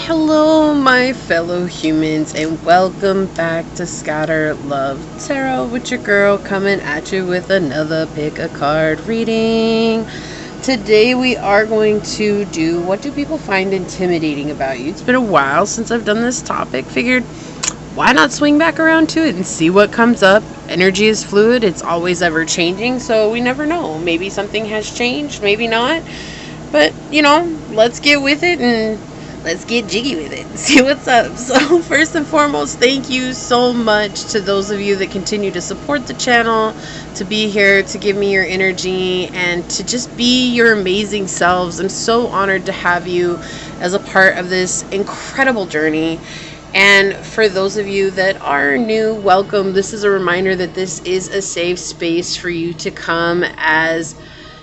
Hello, my fellow humans, and welcome back to Scatter Love Tarot with your girl, coming at you with another pick a card reading. Today we are going to do what do people find intimidating about you. It's been a while since I've done this topic. Figured why not swing back around to it and see what comes up. Energy is fluid, it's always ever changing, so we never know. Maybe something has changed, maybe not. But, let's get with it and let's get jiggy with it and see what's up. So first and foremost, thank you so much to those of you that continue to support the channel, to be here, to give me your energy, and to just be your amazing selves. I'm so honored to have you as a part of this incredible journey. And for those of you that are new, welcome. This is a reminder that this is a safe space for you to come as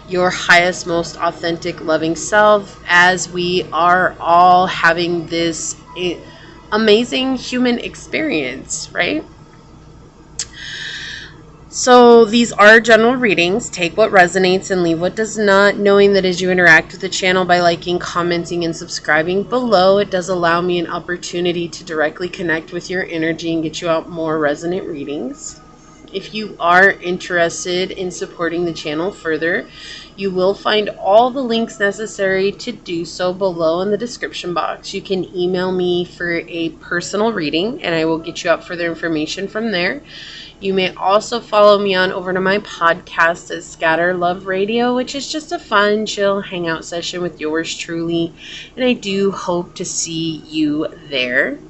your highest, most authentic, loving self, as we are all having this amazing human experience, right? So these are general readings. Take what resonates and leave what does not, knowing that as you interact with the channel by liking, commenting, and subscribing below, it does allow me an opportunity to directly connect with your energy and get you out more resonant readings. If you are interested in supporting the channel further, you will find all the links necessary to do so below in the description box. You can email me for a personal reading and I will get you out further information from there. You may also follow me on over to my podcast at Scatter Love Radio, which is just a fun, chill hangout session with yours truly. And I do hope to see you there.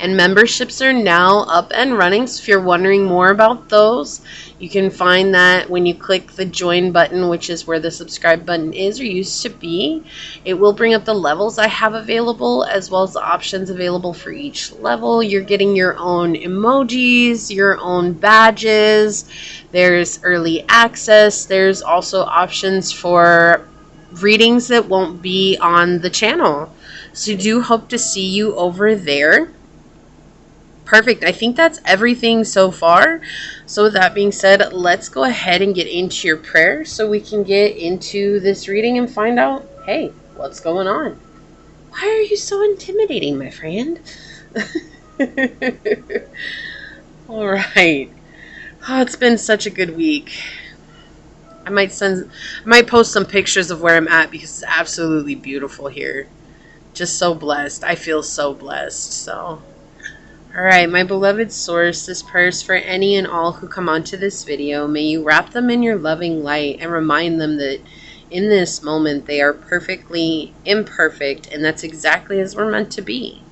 And memberships are now up and running, so if you're wondering more about those, you can find that when you click the join button, which is where the subscribe button is or used to be. It will bring up the levels I have available, as well as the options available for each level. You're getting your own emojis, your own badges, there's early access, there's also options for readings that won't be on the channel. So I do hope to see you over there. Perfect. I think that's everything so far. So with that being said, let's go ahead and get into your prayer so we can get into this reading and find out, hey, what's going on? Why are you so intimidating, my friend? All right. Oh, it's been such a good week. I might post some pictures of where I'm at because it's absolutely beautiful here. Just so blessed. I feel so blessed. So alright, my beloved source, this prayer is for any and all who come onto this video. May you wrap them in your loving light and remind them that in this moment they are perfectly imperfect, and that's exactly as we're meant to be.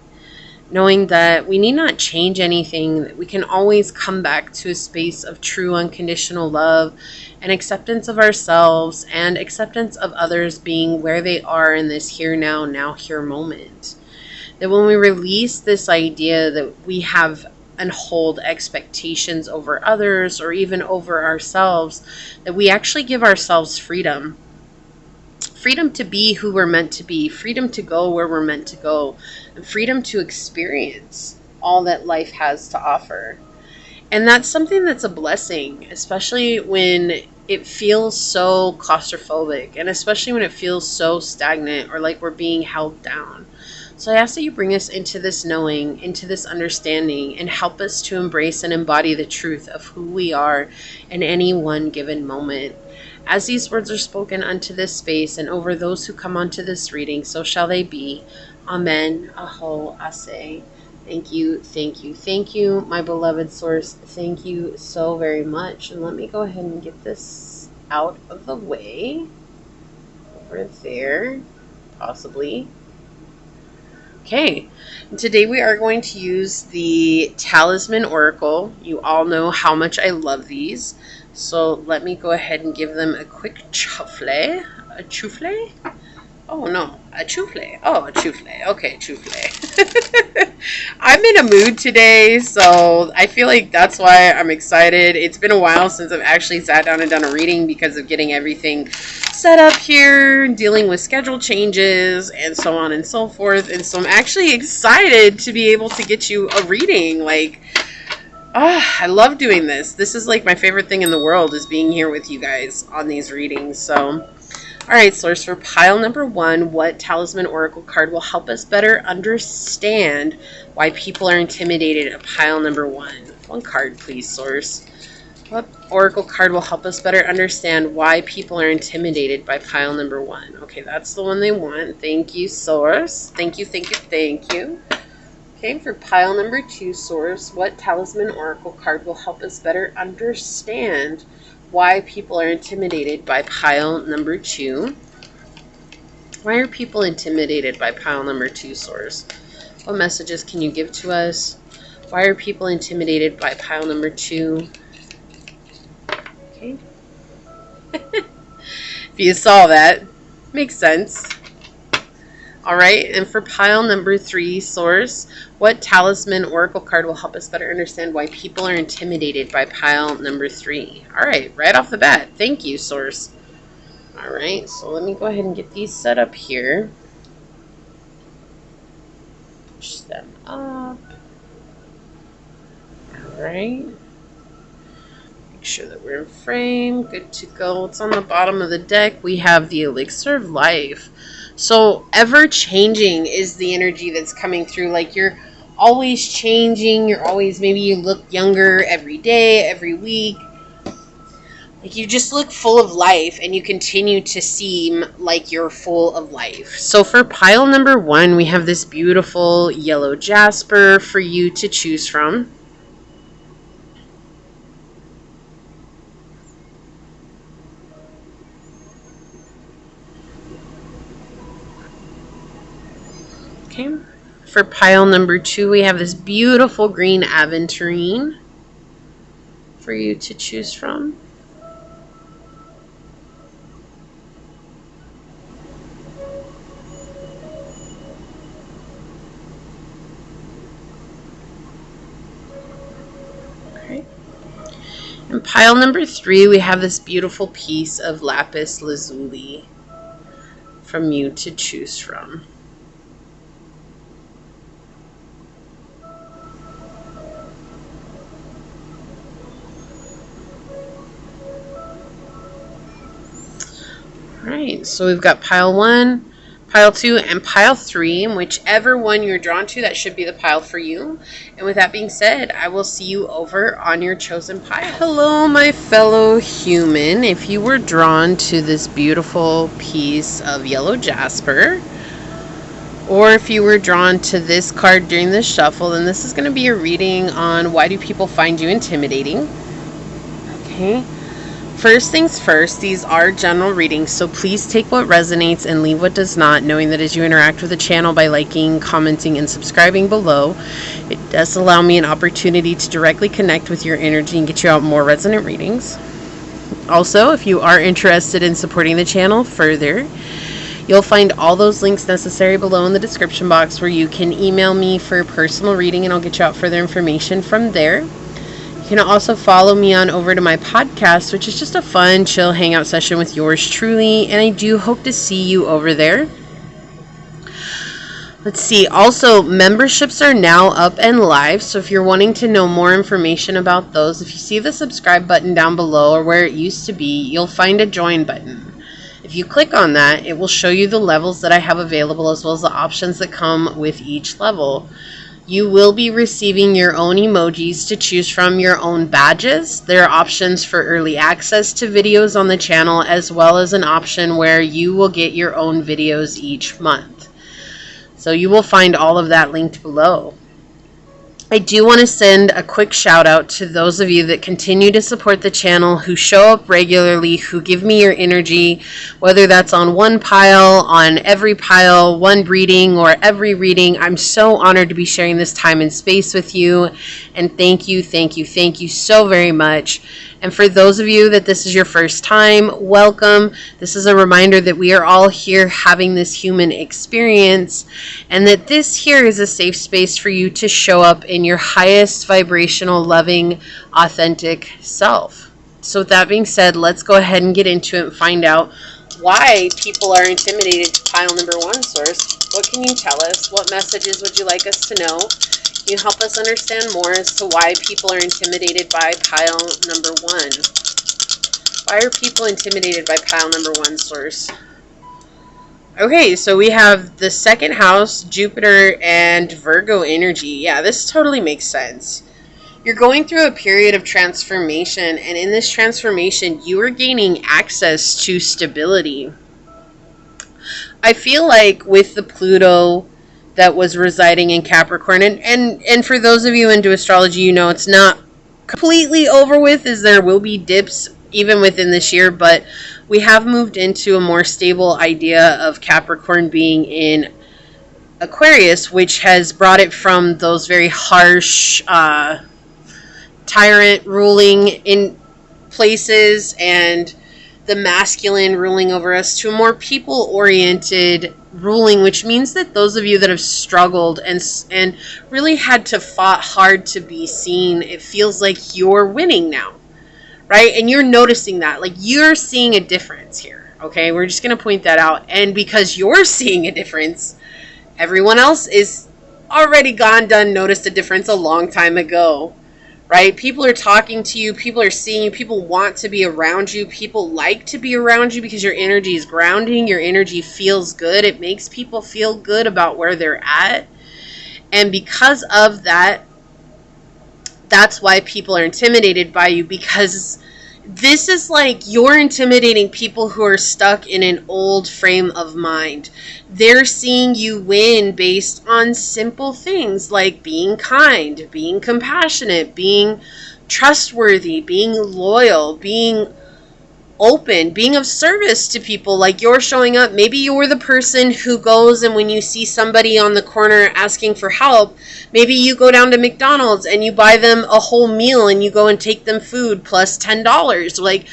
Knowing that we need not change anything, that we can always come back to a space of true unconditional love and acceptance of ourselves and acceptance of others being where they are in this here now, now here moment. That when we release this idea that we have and hold expectations over others or even over ourselves, that we actually give ourselves freedom. Freedom to be who we're meant to be, freedom to go where we're meant to go, and freedom to experience all that life has to offer. And that's something that's a blessing, especially when it feels so claustrophobic, and especially when it feels so stagnant or like we're being held down. So I ask that you bring us into this knowing, into this understanding, and help us to embrace and embody the truth of who we are in any one given moment. As these words are spoken unto this space and over those who come onto this reading, so shall they be. Amen. Aho, ase. Thank you, thank you, thank you, my beloved source. Thank you so very much. And let me go ahead and get this out of the way. Over there, possibly. Okay, and today we are going to use the Talisman Oracle. You all know how much I love these. So let me go ahead and give them a quick shuffle. A chufle? Oh no, a chufle. Oh, a chufle. Okay, chufle. I'm in a mood today, so I feel like that's why I'm excited. It's been a while since I've actually sat down and done a reading because of getting everything set up here, dealing with schedule changes, and so on and so forth. And so I'm actually excited to be able to get you a reading. I love doing this. This is like my favorite thing in the world, is being here with you guys on these readings. So All right, source, for pile number 1, what talisman oracle card will help us better understand why people are intimidated at pile number 1? One card, please, source. What oracle card will help us better understand why people are intimidated by pile number 1? Okay, that's the one they want. Thank you, source. Thank you, thank you, thank you. Okay, for pile number 2, source, what talisman oracle card will help us better understand why people are intimidated by pile number 2? Why are people intimidated by pile number 2, source? What messages can you give to us? Why are people intimidated by pile number 2? Okay. If you saw that, makes sense. All right, and for pile number 3, source, what talisman oracle card will help us better understand why people are intimidated by pile number 3? All right, right off the bat, thank you, source. All right, so let me go ahead and get these set up here. Push them up. All right. Make sure that we're in frame. Good to go. It's on the bottom of the deck. We have the elixir of life. So ever changing is the energy that's coming through. Like you're always changing. You're always, maybe you look younger every day, every week. Like you just look full of life and you continue to seem like you're full of life. So for pile number 1, we have this beautiful yellow jasper for you to choose from. Okay. For pile number 2, we have this beautiful green aventurine for you to choose from. Okay. And pile number 3, we have this beautiful piece of lapis lazuli from you to choose from. Alright, so we've got pile 1, pile 2, and pile 3, and whichever one you're drawn to, that should be the pile for you. And with that being said, I will see you over on your chosen pile. Hello, my fellow human. If you were drawn to this beautiful piece of yellow jasper, or if you were drawn to this card during this shuffle, then this is going to be a reading on why do people find you intimidating. Okay. First things first, these are general readings, so please take what resonates and leave what does not, knowing that as you interact with the channel by liking, commenting, and subscribing below, it does allow me an opportunity to directly connect with your energy and get you out more resonant readings. Also, if you are interested in supporting the channel further, you'll find all those links necessary below in the description box where you can email me for a personal reading and I'll get you out further information from there. You can also follow me on over to my podcast, which is just a fun, chill hangout session with yours truly, and I do hope to see you over there. Let's see, also memberships are now up and live, so if you're wanting to know more information about those, if you see the subscribe button down below or where it used to be, you'll find a join button. If you click on that, it will show you the levels that I have available as well as the options that come with each level. You will be receiving your own emojis to choose from, your own badges. There are options for early access to videos on the channel, as well as an option where you will get your own videos each month. So you will find all of that linked below. I do want to send a quick shout out to those of you that continue to support the channel, who show up regularly, who give me your energy, whether that's on one pile, on every pile, one reading, or every reading. I'm so honored to be sharing this time and space with you. And thank you, thank you, thank you so very much. And for those of you that this is your first time, welcome. This is a reminder that we are all here having this human experience, and that this here is a safe space for you to show up in your highest vibrational, loving, authentic self. So with that being said, let's go ahead and get into it and find out why people are intimidated to pile number 1, source. What can you tell us? What messages would you like us to know? Can you help us understand more as to why people are intimidated by pile number 1? Why are people intimidated by pile number 1, source? Okay, so we have the second house, Jupiter, and Virgo energy. Yeah, this totally makes sense. You're going through a period of transformation, and in this transformation, you are gaining access to stability. I feel like with the Pluto that was residing in Capricorn, and for those of you into astrology, you know it's not completely over with, as there will be dips even within this year, but we have moved into a more stable idea of Capricorn being in Aquarius, which has brought it from those very harsh, tyrant ruling in places and the masculine ruling over us to a more people oriented ruling, which means that those of you that have struggled and really had to fought hard to be seen, it feels like you're winning now, right? And you're noticing that, like, you're seeing a difference here. Okay, we're just going to point that out. And because you're seeing a difference, everyone else is already done noticed a difference a long time ago. Right? People are talking to you. People are seeing you. People want to be around you. People like to be around you because your energy is grounding. Your energy feels good. It makes people feel good about where they're at. And because of that, that's why people are intimidated by you, because this is like you're intimidating people who are stuck in an old frame of mind. They're seeing you win based on simple things like being kind, being compassionate, being trustworthy, being loyal, being open, being of service to people. Like, you're showing up. Maybe you're the person who goes, and when you see somebody on the corner asking for help, maybe you go down to McDonald's and you buy them a whole meal and you go and take them food plus $10. Like,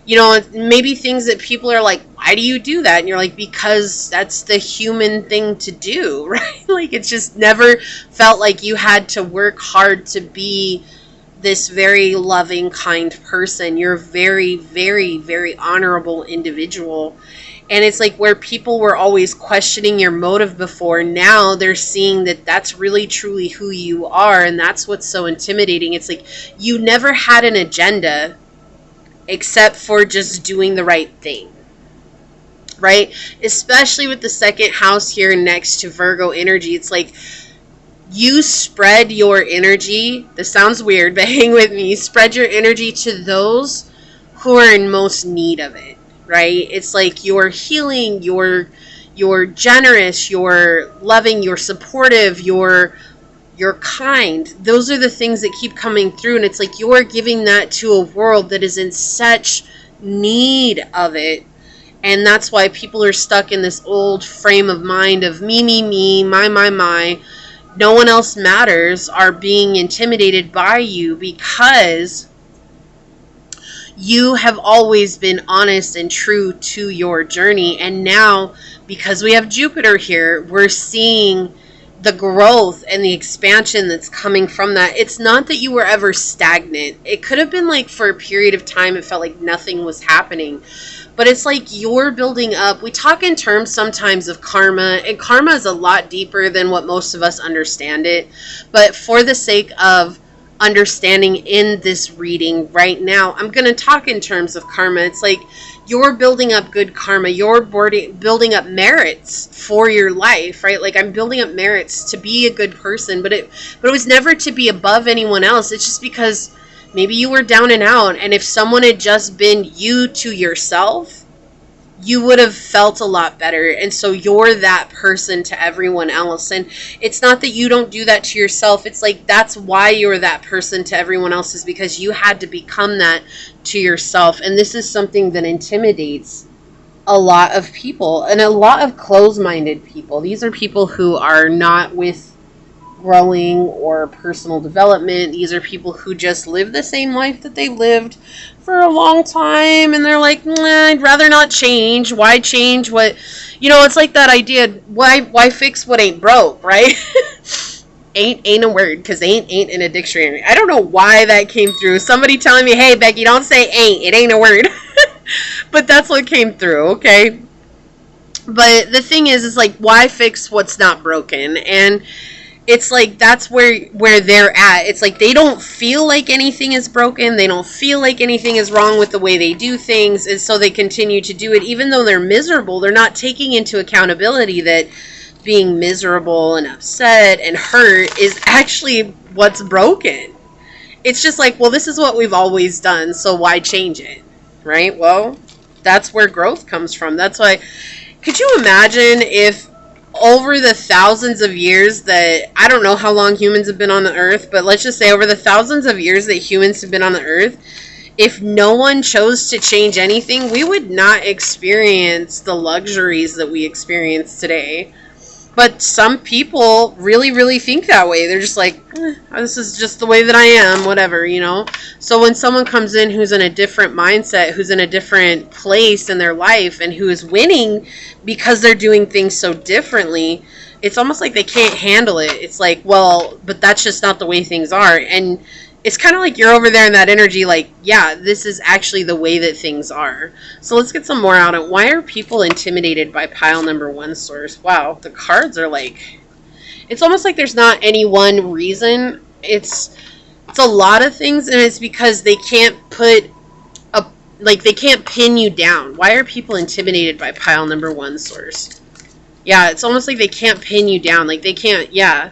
you know, maybe things that people are like, why do you do that? And you're like, because that's the human thing to do, right? Like, it's just never felt like you had to work hard to be this very loving, kind person. You're a very, very, very honorable individual. And it's like where people were always questioning your motive before, now they're seeing that that's really truly who you are. And that's what's so intimidating. It's like you never had an agenda except for just doing the right thing. Right? Especially with the second house here next to Virgo energy. It's like you spread your energy. This sounds weird, but hang with me. You spread your energy to those who are in most need of it, right? It's like you're healing, you're generous, you're loving, you're supportive, you're kind. Those are the things that keep coming through, and it's like you're giving that to a world that is in such need of it. And that's why people are stuck in this old frame of mind of me, my. No one else matters, are being intimidated by you because you have always been honest and true to your journey. And now, because we have Jupiter here, we're seeing the growth and the expansion that's coming from that. It's not that you were ever stagnant. It could have been like for a period of time, it felt like nothing was happening. But it's like you're building up. We talk in terms sometimes of karma, and karma is a lot deeper than what most of us understand it. But for the sake of understanding in this reading right now, I'm going to talk in terms of karma. It's like you're building up good karma. You're building up merits for your life, right? Like, I'm building up merits to be a good person, but it was never to be above anyone else. It's just because maybe you were down and out, and if someone had just been you to yourself, you would have felt a lot better. And so you're that person to everyone else. And it's not that you don't do that to yourself. It's like that's why you're that person to everyone else, is because you had to become that to yourself. And this is something that intimidates a lot of people, and a lot of closed-minded people. These are people who are not with growing or personal development. These are people who just live the same life that they've lived for a long time, and they're like, I'd rather not change. Why change what, it's like that idea, why fix what ain't broke, right? ain't a word, because ain't in a dictionary. I don't know why that came through. Somebody telling me, hey, Becky, don't say ain't. It ain't a word. But that's what came through, okay? But the thing is like, why fix what's not broken? And it's like that's where they're at. It's like they don't feel like anything is broken. They don't feel like anything is wrong with the way they do things, and so they continue to do it even though they're miserable. They're not taking into accountability that being miserable and upset and hurt is actually what's broken. It's just like, well, this is what we've always done, so why change it? Right? Well, that's where growth comes from. That's why, could you imagine if over the thousands of years that, I don't know how long humans have been on the earth, but let's just say over the thousands of years that humans have been on the earth, if no one chose to change anything, we would not experience the luxuries that we experience today. But some people really, really think that way. They're just like, this is just the way that I am, whatever, you know? So when someone comes in who's in a different mindset, who's in a different place in their life, and who is winning because they're doing things so differently, it's almost like they can't handle it. It's like, well, but that's just not the way things are. And it's kind of like you're over there in that energy like, yeah, this is actually the way that things are. So let's get some more out of it. Why are people intimidated by pile number one, source? Wow, the cards are like, it's almost like there's not any one reason. It's a lot of things, and it's because they can't they can't pin you down. Why are people intimidated by pile number one, source? Yeah, it's almost like they can't pin you down. Like they can't, yeah.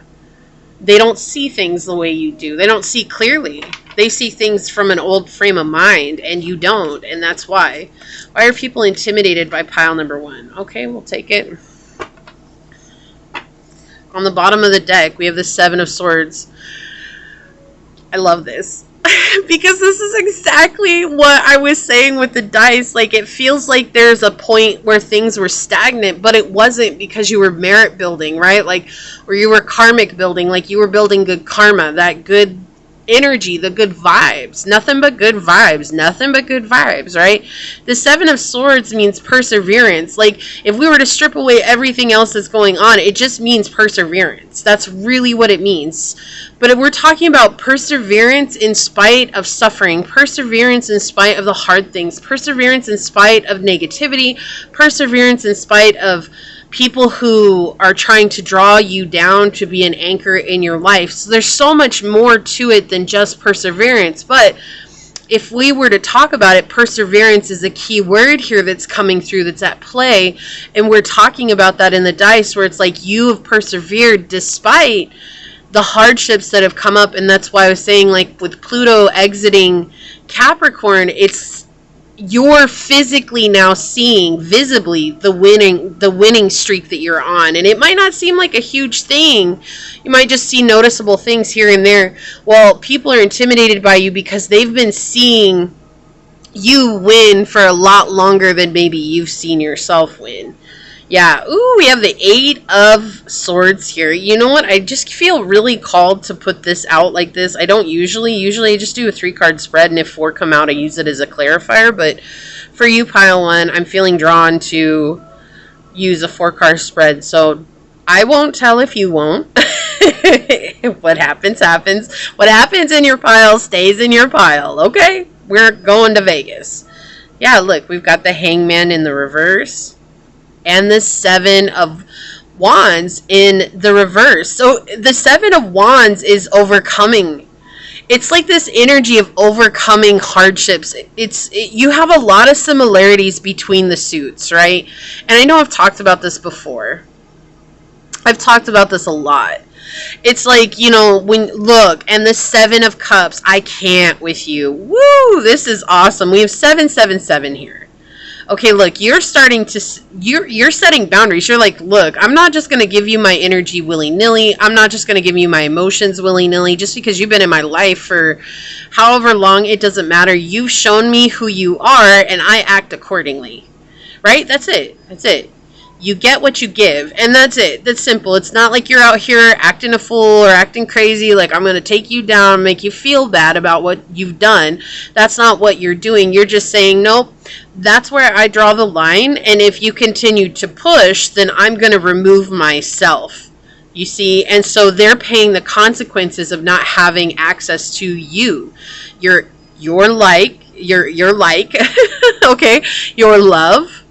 They don't see things the way you do. They don't see clearly. They see things from an old frame of mind, and you don't, and that's why. Why are people intimidated by pile number one? Okay, we'll take it. On the bottom of the deck, we have the Seven of Swords. I love this. Because this is exactly what I was saying with the dice. Like, it feels like there's a point where things were stagnant, but it wasn't, because you were merit building, right? Like, or you were karmic building, like you were building good karma, that good energy, the good vibes. Nothing but good vibes. Nothing but good vibes, right? The Seven of Swords means perseverance. Like, if we were to strip away everything else that's going on, it just means perseverance. That's really what it means. But if we're talking about perseverance in spite of suffering, perseverance in spite of the hard things, perseverance in spite of negativity, perseverance in spite of people who are trying to draw you down to be an anchor in your life. So there's so much more to it than just perseverance. But if we were to talk about it, perseverance is a key word here that's coming through, that's at play. And we're talking about that in the dice, where it's like you have persevered despite the hardships that have come up. And that's why I was saying, like, with Pluto exiting Capricorn, you're physically now seeing visibly the winning streak that you're on. And it might not seem like a huge thing. You might just see noticeable things here and there. Well, people are intimidated by you because they've been seeing you win for a lot longer than maybe you've seen yourself win. Yeah, ooh, we have the Eight of Swords here. You know what? I just feel really called to put this out like this. I don't usually I just do a 3-card spread, and if 4 come out, I use it as a clarifier. But for you, pile one, I'm feeling drawn to use a 4-card spread. So I won't tell if you won't. What happens, happens. What happens in your pile stays in your pile, okay? We're going to Vegas. Yeah, look, we've got the Hangman in the reverse. And the Seven of Wands in the reverse. So the Seven of Wands is overcoming. It's like this energy of overcoming hardships. You have a lot of similarities between the suits, right? And I know I've talked about this before. I've talked about this a lot. It's like, you know, and the Seven of Cups, I can't with you. Woo, this is awesome. We have 777 here. Okay, look, you're setting boundaries. You're like, look, I'm not just going to give you my energy willy-nilly. I'm not just going to give you my emotions willy-nilly just because you've been in my life for however long. It doesn't matter. You've shown me who you are, and I act accordingly. Right? That's it. That's it. You get what you give, and that's it. That's simple. It's not like you're out here acting a fool or acting crazy, like I'm going to take you down, make you feel bad about what you've done. That's not what you're doing. You're just saying, nope, that's where I draw the line, and if you continue to push, then I'm going to remove myself. You see? And so they're paying the consequences of not having access to you. Your okay, your love,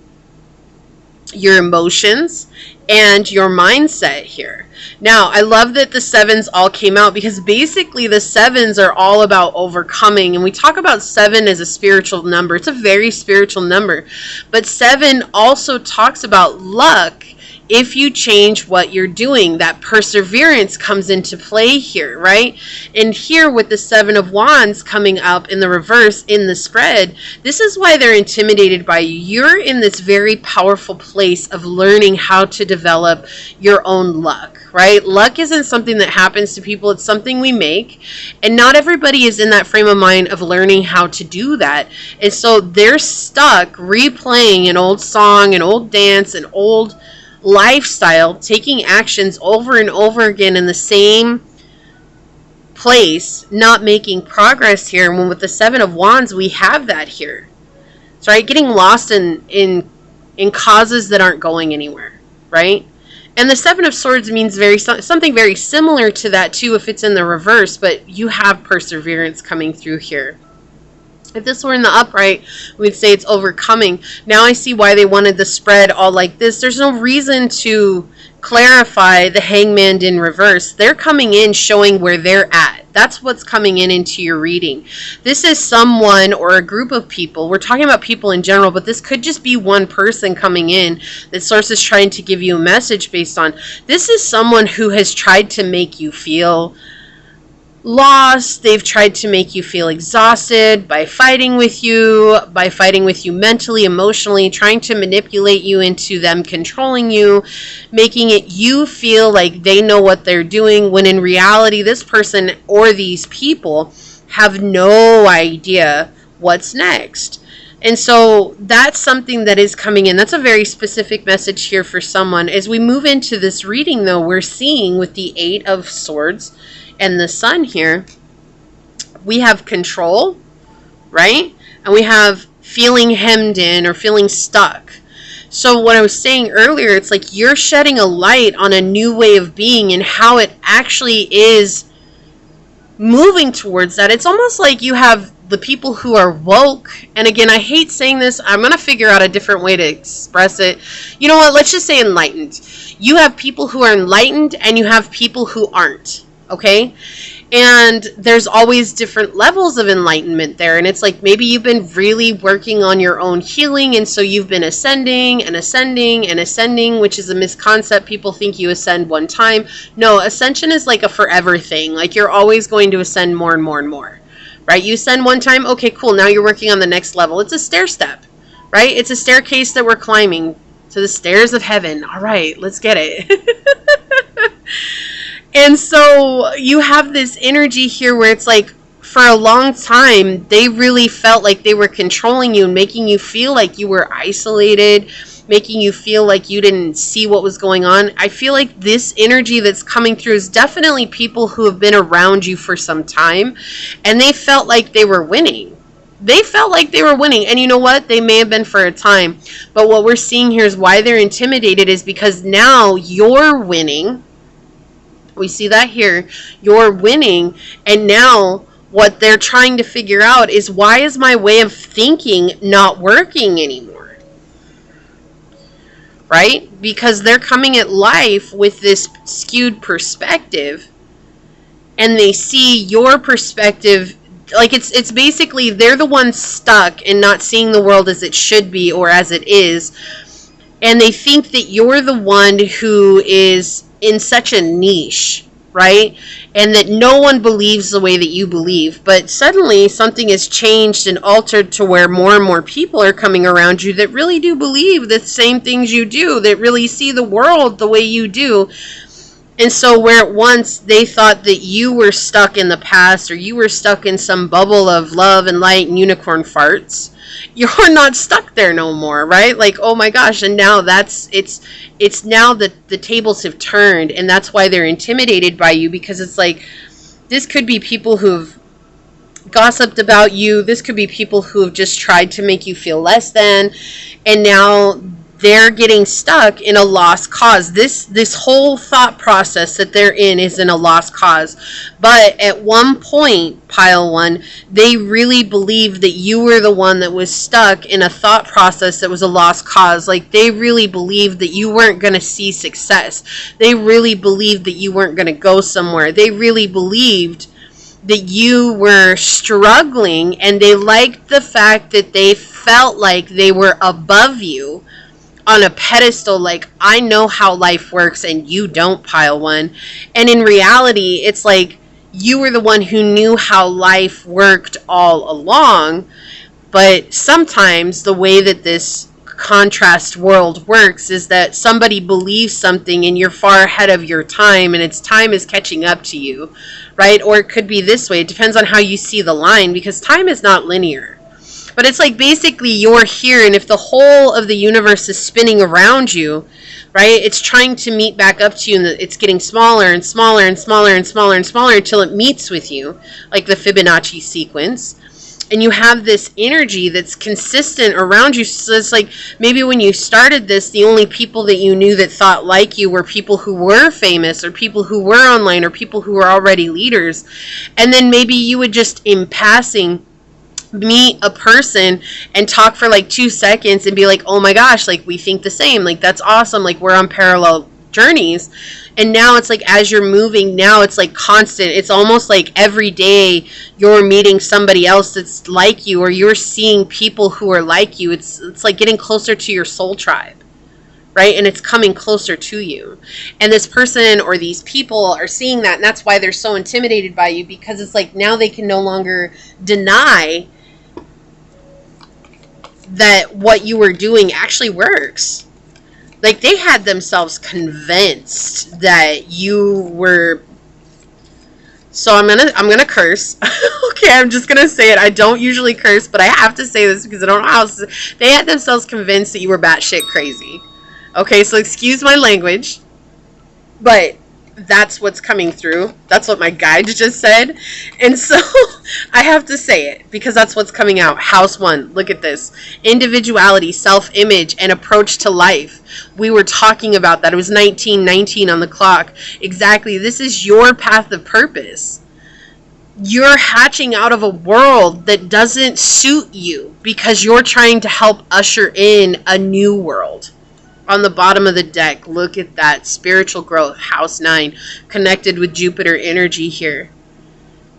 your emotions, and your mindset here. Now, I love that the sevens all came out, because basically the sevens are all about overcoming. And we talk about 7 as a spiritual number. It's a very spiritual number. But 7 also talks about luck if you change what you're doing. That perseverance comes into play here, right? And here with the 7 of Wands coming up in the reverse in the spread, this is why they're intimidated by you. You're in this very powerful place of learning how to develop your own luck, right? Luck isn't something that happens to people. It's something we make. And not everybody is in that frame of mind of learning how to do that. And so they're stuck replaying an old song, an old dance, an old lifestyle, taking actions over and over again in the same place, not making progress here. And when with the 7 of Wands, we have that here. It's right, getting lost in causes that aren't going anywhere, right? And the 7 of Swords means something very similar to that too if it's in the reverse, but you have perseverance coming through here. If this were in the upright, we'd say it's overcoming. Now I see why they wanted the spread all like this. There's no reason to clarify the Hangman in reverse. They're coming in showing where they're at. That's what's coming in into your reading. This is someone or a group of people. We're talking about people in general, but this could just be one person coming in that Source is trying to give you a message based on. This is someone who has tried to make you feel lost. They've tried to make you feel exhausted by fighting with you mentally, emotionally, trying to manipulate you into them controlling you, making it you feel like they know what they're doing, when in reality this person or these people have no idea what's next. And so that's something that is coming in. That's a very specific message here for someone. As we move into this reading, though, we're seeing with the 8 of Swords and the Sun here, we have control, right? And we have feeling hemmed in or feeling stuck. So what I was saying earlier, it's like you're shedding a light on a new way of being and how it actually is moving towards that. It's almost like you have the people who are woke. And again, I hate saying this. I'm going to figure out a different way to express it. You know what? Let's just say enlightened. You have people who are enlightened and you have people who aren't. Okay? And there's always different levels of enlightenment there. And it's like maybe you've been really working on your own healing. And so you've been ascending and ascending and ascending, which is a misconcept. People think you ascend one time. No, ascension is like a forever thing. Like you're always going to ascend more and more and more. Right? You ascend one time. Okay, cool. Now you're working on the next level. It's a stair step. Right? It's a staircase that we're climbing to the stairs of heaven. All right, let's get it. And so you have this energy here where it's like for a long time, they really felt like they were controlling you and making you feel like you were isolated, making you feel like you didn't see what was going on. I feel like this energy that's coming through is definitely people who have been around you for some time and they felt like they were winning. They felt like they were winning. And you know what? They may have been for a time. But what we're seeing here is why they're intimidated is because now you're winning. We see that here. You're winning. And now what they're trying to figure out is, why is my way of thinking not working anymore? Right? Because they're coming at life with this skewed perspective. And they see your perspective, like it's basically they're the ones stuck and not seeing the world as it should be or as it is. And they think that you're the one who is in such a niche, right? And that no one believes the way that you believe. But suddenly something has changed and altered to where more and more people are coming around you that really do believe the same things you do, that really see the world the way you do. And so where at once they thought that you were stuck in the past or you were stuck in some bubble of love and light and unicorn farts, you're not stuck there no more, right? Like, oh my gosh. And now it's now that the tables have turned, and that's why they're intimidated by you, because it's like, this could be people who've gossiped about you. This could be people who have just tried to make you feel less than, and now they're getting stuck in a lost cause. This whole thought process that they're in is in a lost cause. But at one point, pile one, they really believed that you were the one that was stuck in a thought process that was a lost cause. Like, they really believed that you weren't going to see success. They really believed that you weren't going to go somewhere. They really believed that you were struggling, and they liked the fact that they felt like they were above you on a pedestal, like, I know how life works and you don't, pile one. And in reality, it's like you were the one who knew how life worked all along. But sometimes the way that this contrast world works is that somebody believes something and you're far ahead of your time, and its time is catching up to you, right? Or it could be this way. It depends on how you see the line, because time is not linear. But it's like basically you're here, and if the whole of the universe is spinning around you, right, it's trying to meet back up to you, and it's getting smaller and smaller and smaller and smaller and smaller until it meets with you, like the Fibonacci sequence. And you have this energy that's consistent around you. So it's like maybe when you started this, the only people that you knew that thought like you were people who were famous, or people who were online, or people who were already leaders. And then maybe you would just, in passing, meet a person and talk for like 2 seconds and be like, oh my gosh, like, we think the same, like, that's awesome, like, we're on parallel journeys. And now it's like, as you're moving, now it's like constant. It's almost like every day you're meeting somebody else that's like you, or you're seeing people who are like you. It's like getting closer to your soul tribe, right? And it's coming closer to you. And this person or these people are seeing that, and that's why they're so intimidated by you, because it's like now they can no longer deny that what you were doing actually works. Like, they had themselves convinced that you were. So I'm gonna curse. Okay, I'm just gonna say it. I don't usually curse, but I have to say this because I don't know how else to. They had themselves convinced that you were batshit crazy. Okay, so excuse my language, but that's what's coming through. That's what my guide just said. And so I have to say it because that's what's coming out. House 1, look at this. Individuality, self-image, and approach to life. We were talking about that. It was 1919 on the clock. Exactly. This is your path of purpose. You're hatching out of a world that doesn't suit you because you're trying to help usher in a new world. On the bottom of the deck, look at that. Spiritual growth, house 9, connected with Jupiter energy here.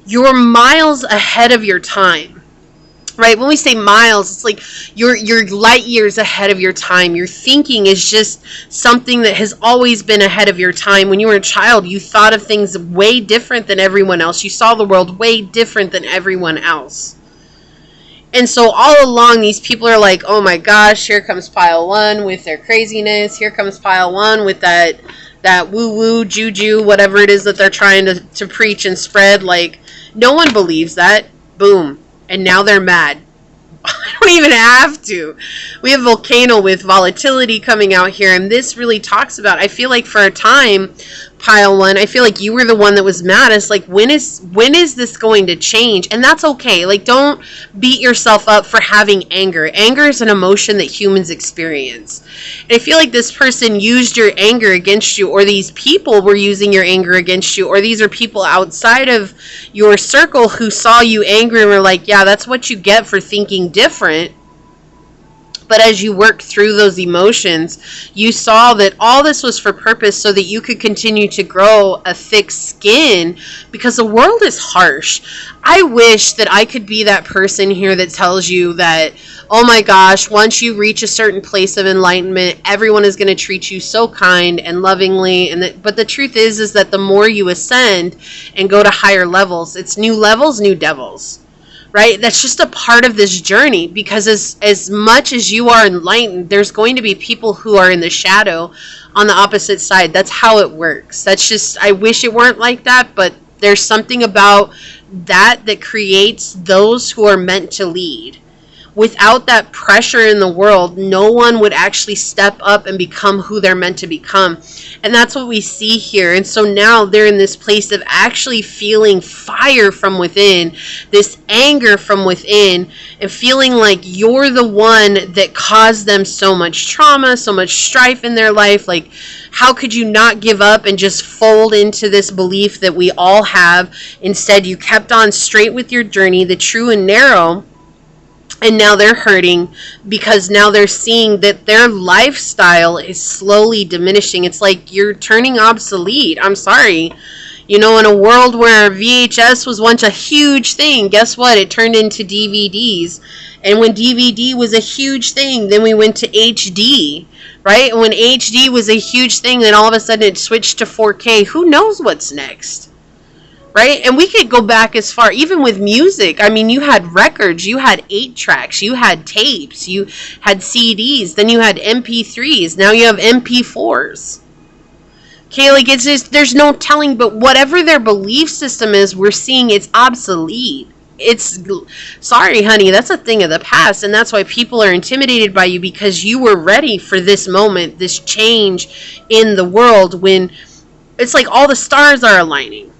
You're miles ahead of your time, right? When we say miles, it's like you're light years ahead of your time. Your thinking is just something that has always been ahead of your time. When you were a child, you thought of things way different than everyone else. You saw the world way different than everyone else. And so all along, these people are like, oh my gosh, here comes pile 1 with their craziness. Here comes pile 1 with that woo-woo, juju, whatever it is that they're trying to preach and spread. Like, no one believes that. Boom. And now they're mad. I don't even have to. We have Volcano with volatility coming out here. And this really talks about, I feel like for a time, pile 1, I feel like you were the one that was mad. It's like, when is this going to change? And that's okay. Like, don't beat yourself up for having anger. Anger is an emotion that humans experience. And I feel like this person used your anger against you, or these people were using your anger against you, or these are people outside of your circle who saw you angry and were like, yeah, that's what you get for thinking different. But as you worked through those emotions, you saw that all this was for purpose so that you could continue to grow a thick skin, because the world is harsh. I wish that I could be that person here that tells you that, oh my gosh, once you reach a certain place of enlightenment, everyone is going to treat you so kind and lovingly. But the truth is that the more you ascend and go to higher levels, it's new levels, new devils. Right? That's just a part of this journey, because as much as you are enlightened, there's going to be people who are in the shadow on the opposite side. That's how it works. That's just, I wish it weren't like that, but there's something about that creates those who are meant to lead. without that pressure in the world, no one would actually step up and become who they're meant to become. And that's what we see here. And so now they're in this place of actually feeling fire from within, this anger from within, and feeling like you're the one that caused them so much trauma, so much strife in their life. Like, how could you not give up and just fold into this belief that we all have? Instead, you kept on straight with your journey, the true and narrow. And now they're hurting because now they're seeing that their lifestyle is slowly diminishing. It's like you're turning obsolete. I'm sorry. You know, in a world where VHS was once a huge thing, guess what? It turned into DVDs. And when DVD was a huge thing, then we went to HD, right? And when HD was a huge thing, then all of a sudden it switched to 4K. Who knows what's next? Right? And we could go back as far, even with music. I mean, you had records, you had 8-tracks, you had tapes, you had CDs, then you had MP3s, now you have MP4s. Okay, like it's just, there's no telling, but whatever their belief system is, we're seeing it's obsolete. It's, sorry, honey, that's a thing of the past, and that's why people are intimidated by you, because you were ready for this moment, this change in the world, when it's like all the stars are aligning.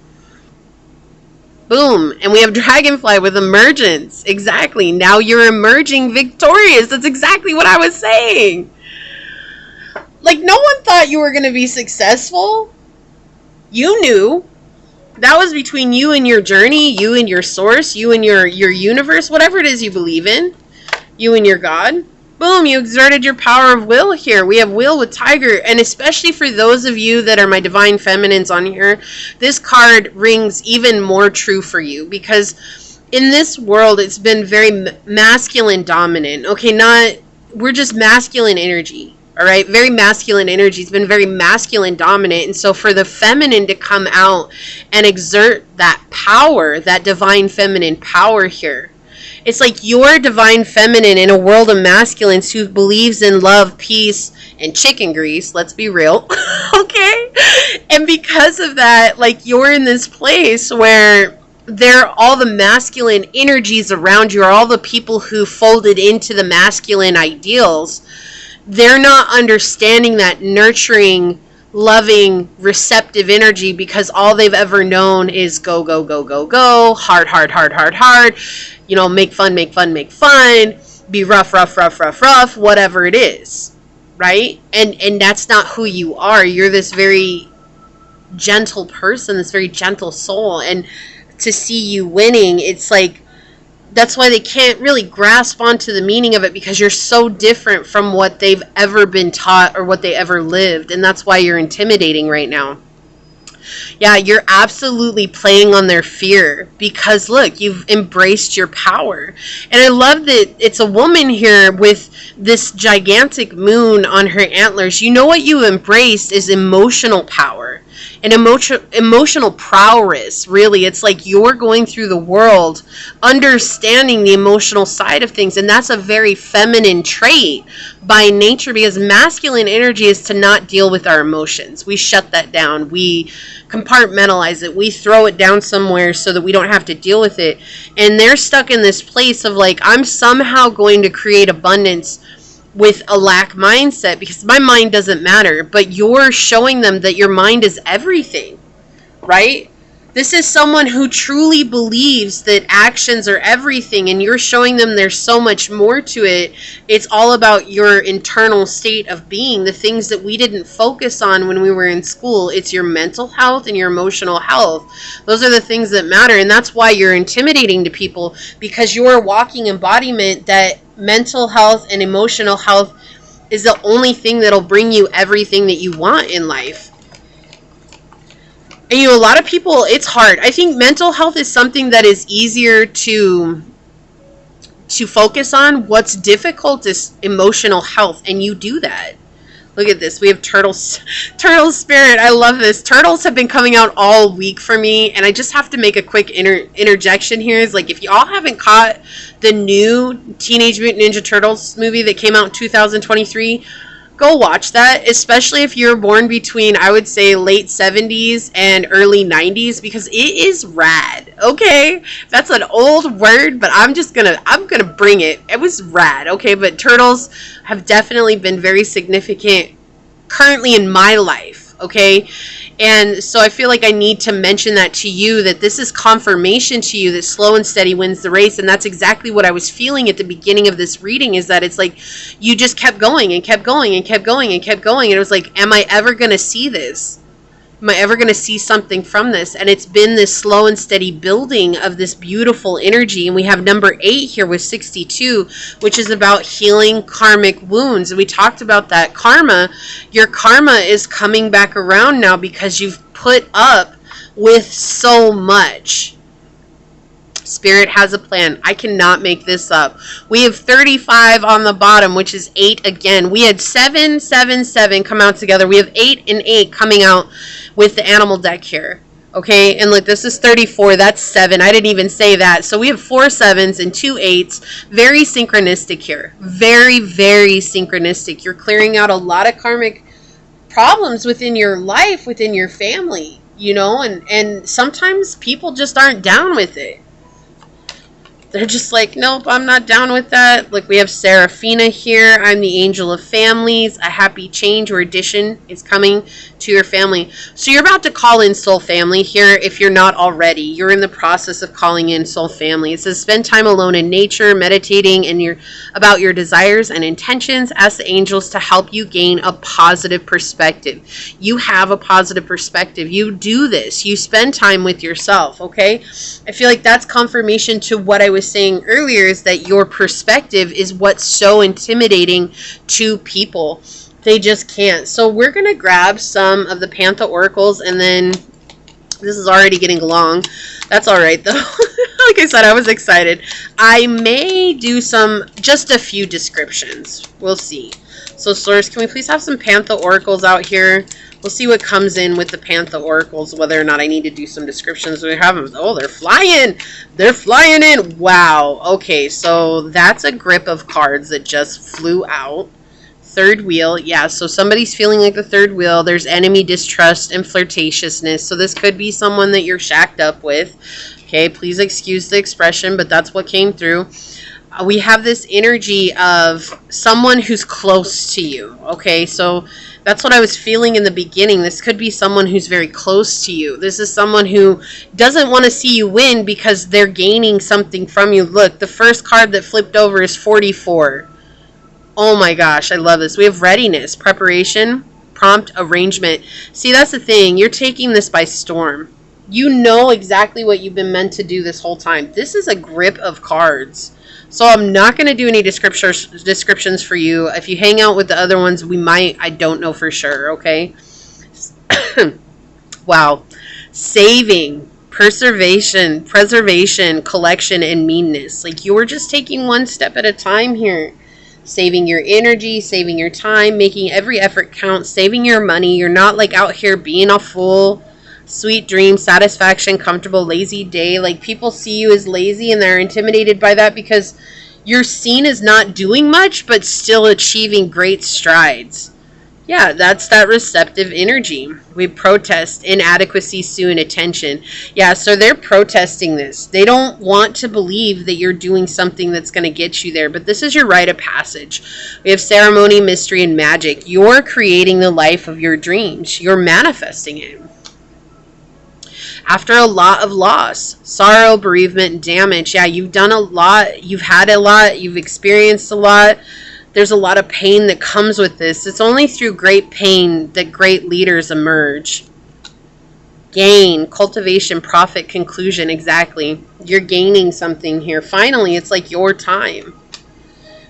Boom. And we have Dragonfly with emergence. Exactly. Now you're emerging victorious. That's exactly what I was saying. Like, no one thought you were going to be successful. You knew. That was between you and your journey, you and your source, you and your universe, whatever it is you believe in, you and your God. Boom, you exerted your power of will here. We have will with Tiger. And especially for those of you that are my divine feminines on here, this card rings even more true for you. Because in this world, it's been very masculine dominant. Okay, we're just masculine energy. All right, very masculine energy. It's been very masculine dominant. And so for the feminine to come out and exert that power, that divine feminine power here, it's like you're divine feminine in a world of masculines who believes in love, peace, and chicken grease. Let's be real. Okay? And because of that, like, you're in this place where all the masculine energies around you are all the people who folded into the masculine ideals. They're not understanding that nurturing, loving, receptive energy, because all they've ever known is go, go, go, go, go, hard, hard, hard, hard, hard. You know, make fun, make fun, make fun, be rough, rough, rough, rough, rough, whatever it is, right? And that's not who you are. You're this very gentle person, this very gentle soul. And to see you winning, it's like, that's why they can't really grasp onto the meaning of it, because you're so different from what they've ever been taught or what they ever lived. And that's why you're intimidating right now. Yeah, you're absolutely playing on their fear, because look, you've embraced your power. And I love that it's a woman here with this gigantic moon on her antlers. You know what you embraced is emotional power and emotional prowess. Really, it's like you're going through the world understanding the emotional side of things, and that's a very feminine trait by nature, because masculine energy is to not deal with our emotions. We shut that down, we compartmentalize it, we throw it down somewhere so that we don't have to deal with it. And they're stuck in this place of like, I'm somehow going to create abundance with a lack mindset, because my mind doesn't matter. But you're showing them that your mind is everything, right? This is someone who truly believes that actions are everything, and you're showing them there's so much more to it. It's all about your internal state of being, the things that we didn't focus on when we were in school. It's your mental health and your emotional health. Those are the things that matter, and that's why you're intimidating to people, because you're a walking embodiment that mental health and emotional health is the only thing that'll bring you everything that you want in life. And, you know, a lot of people, it's hard. I think mental health is something that is easier to focus on. What's difficult is emotional health, and you do that. Look at this. We have turtles. Turtle spirit. I love this. Turtles have been coming out all week for me, and I just have to make a quick interjection here. Is like, if y'all haven't caught the new Teenage Mutant Ninja Turtles movie that came out in 2023, Go watch that, especially if you're born between, I would say, late 70s and early 90s, because it is rad. Okay, that's an old word, but I'm gonna bring it. It was rad. Okay, but turtles have definitely been very significant currently in my life. Okay, and so I feel like I need to mention that to you, that this is confirmation to you that slow and steady wins the race. And that's exactly what I was feeling at the beginning of this reading, is that it's like you just kept going and kept going and kept going and kept going. And it was like, am I ever going to see this? Am I ever going to see something from this? And it's been this slow and steady building of this beautiful energy. And we have number 8 here with 62, which is about healing karmic wounds. And we talked about that karma. Your karma is coming back around now because you've put up with so much. Spirit has a plan. I cannot make this up. We have 35 on the bottom, which is 8 again. We had 7, 7, 7 come out together. We have 8 and 8 coming out with the animal deck here. Okay, and look, this is 34. That's 7. I didn't even say that. So we have 4 7s and 2 8s. Very synchronistic here. Very, very synchronistic. You're clearing out a lot of karmic problems within your life, within your family, you know, and sometimes people just aren't down with it. They're just like, nope, I'm not down with that. Like, we have Seraphina here. I'm the angel of families. A happy change or addition is coming to your family. So you're about to call in soul family here if you're not already. You're in the process of calling in soul family. It says spend time alone in nature, meditating and about your desires and intentions. Ask the angels to help you gain a positive perspective. You have a positive perspective. You do this. You spend time with yourself, okay? I feel like that's confirmation to what I was saying earlier, is that your perspective is what's so intimidating to people. They just can't. So we're going to grab some of the Panther Oracles, and then this is already getting long. That's all right, though. Like I said, I was excited. I may do just a few descriptions. We'll see. So, Source, can we please have some Panther Oracles out here? We'll see what comes in with the Panther Oracles, whether or not I need to do some descriptions. We have them. Oh, they're flying. They're flying in. Wow. Okay, so that's a grip of cards that just flew out. Third wheel. Yeah, so somebody's feeling like the third wheel. There's enemy distrust and flirtatiousness. So this could be someone that you're shacked up with. Okay, please excuse the expression, but that's what came through. We have this energy of someone who's close to you. Okay, so that's what I was feeling in the beginning. This could be someone who's very close to you. This is someone who doesn't want to see you win because they're gaining something from you. Look, the first card that flipped over is 44. Oh my gosh, I love this. We have readiness, preparation, prompt, arrangement. See, that's the thing. You're taking this by storm. You know exactly what you've been meant to do this whole time. This is a grip of cards. So I'm not going to do any descriptions for you. If you hang out with the other ones, we might. I don't know for sure, okay? Wow. Saving, preservation, collection, and meanness. Like, you were just taking one step at a time here. Saving your energy, saving your time, making every effort count, saving your money. You're not, like, out here being a fool. Sweet dream, satisfaction, comfortable, lazy day. Like, people see you as lazy and they're intimidated by that because you're seen as not doing much but still achieving great strides. Yeah, that's that receptive energy. We protest inadequacy, soon attention. Yeah, so they're protesting this. They don't want to believe that you're doing something that's going to get you there, but this is your rite of passage. We have ceremony, mystery, and magic. You're creating the life of your dreams. You're manifesting it. After a lot of loss, sorrow, bereavement, and damage. Yeah, you've done a lot. You've had a lot. You've experienced a lot. There's a lot of pain that comes with this. It's only through great pain that great leaders emerge. Gain, cultivation, profit, conclusion. Exactly. You're gaining something here. Finally, it's like your time.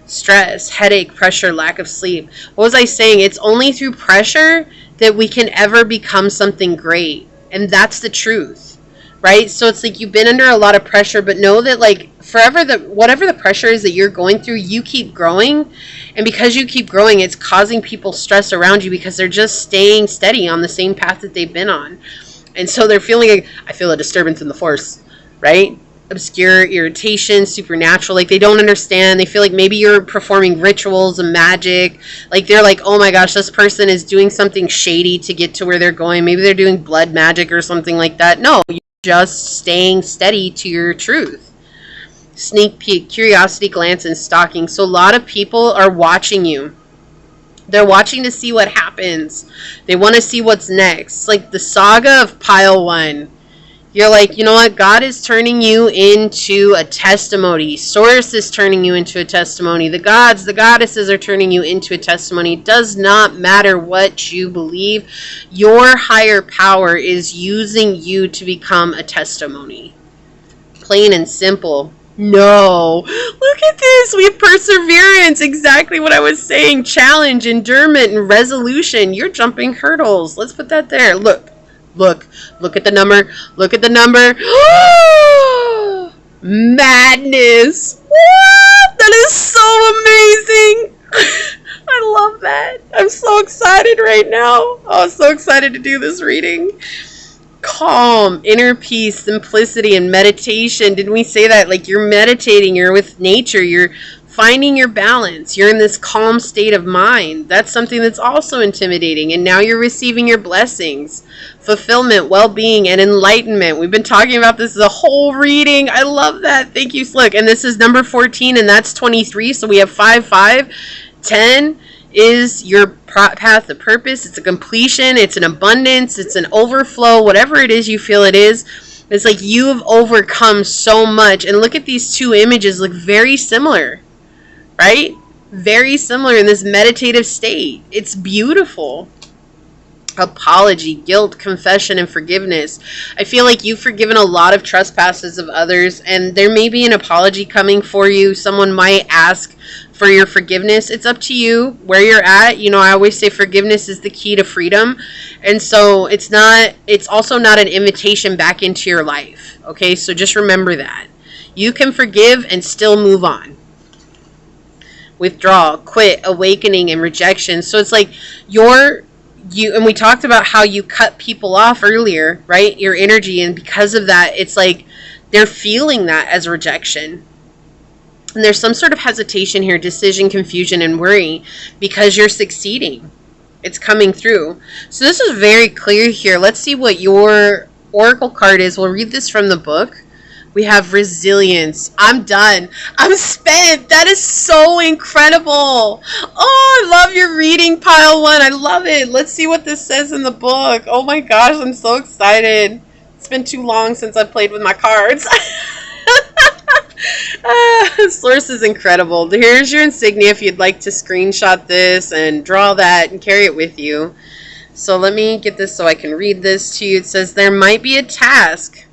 Stress, headache, pressure, lack of sleep. What was I saying? It's only through pressure that we can ever become something great. And that's the truth, right? So it's like you've been under a lot of pressure, but know that, like, forever, whatever the pressure is that you're going through, you keep growing. And because you keep growing, it's causing people stress around you because they're just staying steady on the same path that they've been on. And so they're feeling like, I feel a disturbance in the force, right? obscure, irritation, supernatural. Like, they don't understand. They feel like maybe you're performing rituals and magic. Like, they're like, oh my gosh, this person is doing something shady to get to where they're going. Maybe they're doing blood magic or something like that. No, you're just staying steady to your truth. Sneak peek, curiosity glance, and stalking. So a lot of people are watching you. They're watching to see what happens. They want to see what's next. Like the saga of pile one. You're like, you know what? God is turning you into a testimony. Source is turning you into a testimony. The gods, the goddesses are turning you into a testimony. It does not matter what you believe. Your higher power is using you to become a testimony. Plain and simple. No. Look at this. We have perseverance. Exactly what I was saying. Challenge, endurance, and resolution. You're jumping hurdles. Let's put that there. Look at the number. Look at the number. Madness. What? That is so amazing. I love that. I'm so excited right now. Oh, I'm so excited to do this reading. Calm, inner peace, simplicity, and meditation. Didn't we say that? Like, you're meditating, you're with nature, you're finding your balance, you're in this calm state of mind. That's something that's also intimidating. And now you're receiving your blessings, fulfillment, well-being, and enlightenment. We've been talking about this the whole reading. I love that. Thank you, Slick. And this is number 14, and that's 23. So we have 5, 5, 10 is your path of purpose. It's a completion. It's an abundance. It's an overflow. Whatever it is you feel it is. It's like you've overcome so much. And look at these two images. Look very similar. Right? Very similar in this meditative state. It's beautiful. Apology, guilt, confession, and forgiveness. I feel like you've forgiven a lot of trespasses of others, and there may be an apology coming for you. Someone might ask for your forgiveness. It's up to you where you're at. You know, I always say forgiveness is the key to freedom. And so it's also not an invitation back into your life. Okay, so just remember that. You can forgive and still move on. Withdrawal, quit, awakening, and rejection. So it's like and we talked about how you cut people off earlier, right? Your energy. And because of that, it's like they're feeling that as rejection. And there's some sort of hesitation here, decision, confusion, and worry because you're succeeding. It's coming through. So this is very clear here. Let's see what your oracle card is. We'll read this from the book. We have resilience. I'm done. I'm spent. That is so incredible. Oh, I love your reading, pile one. I love it. Let's see what this says in the book. Oh my gosh, I'm so excited. It's been too long since I played with my cards. Source is incredible. Here's your insignia if you'd like to screenshot this and draw that and carry it with you. So let me get this so I can read this to you. It says, there might be a task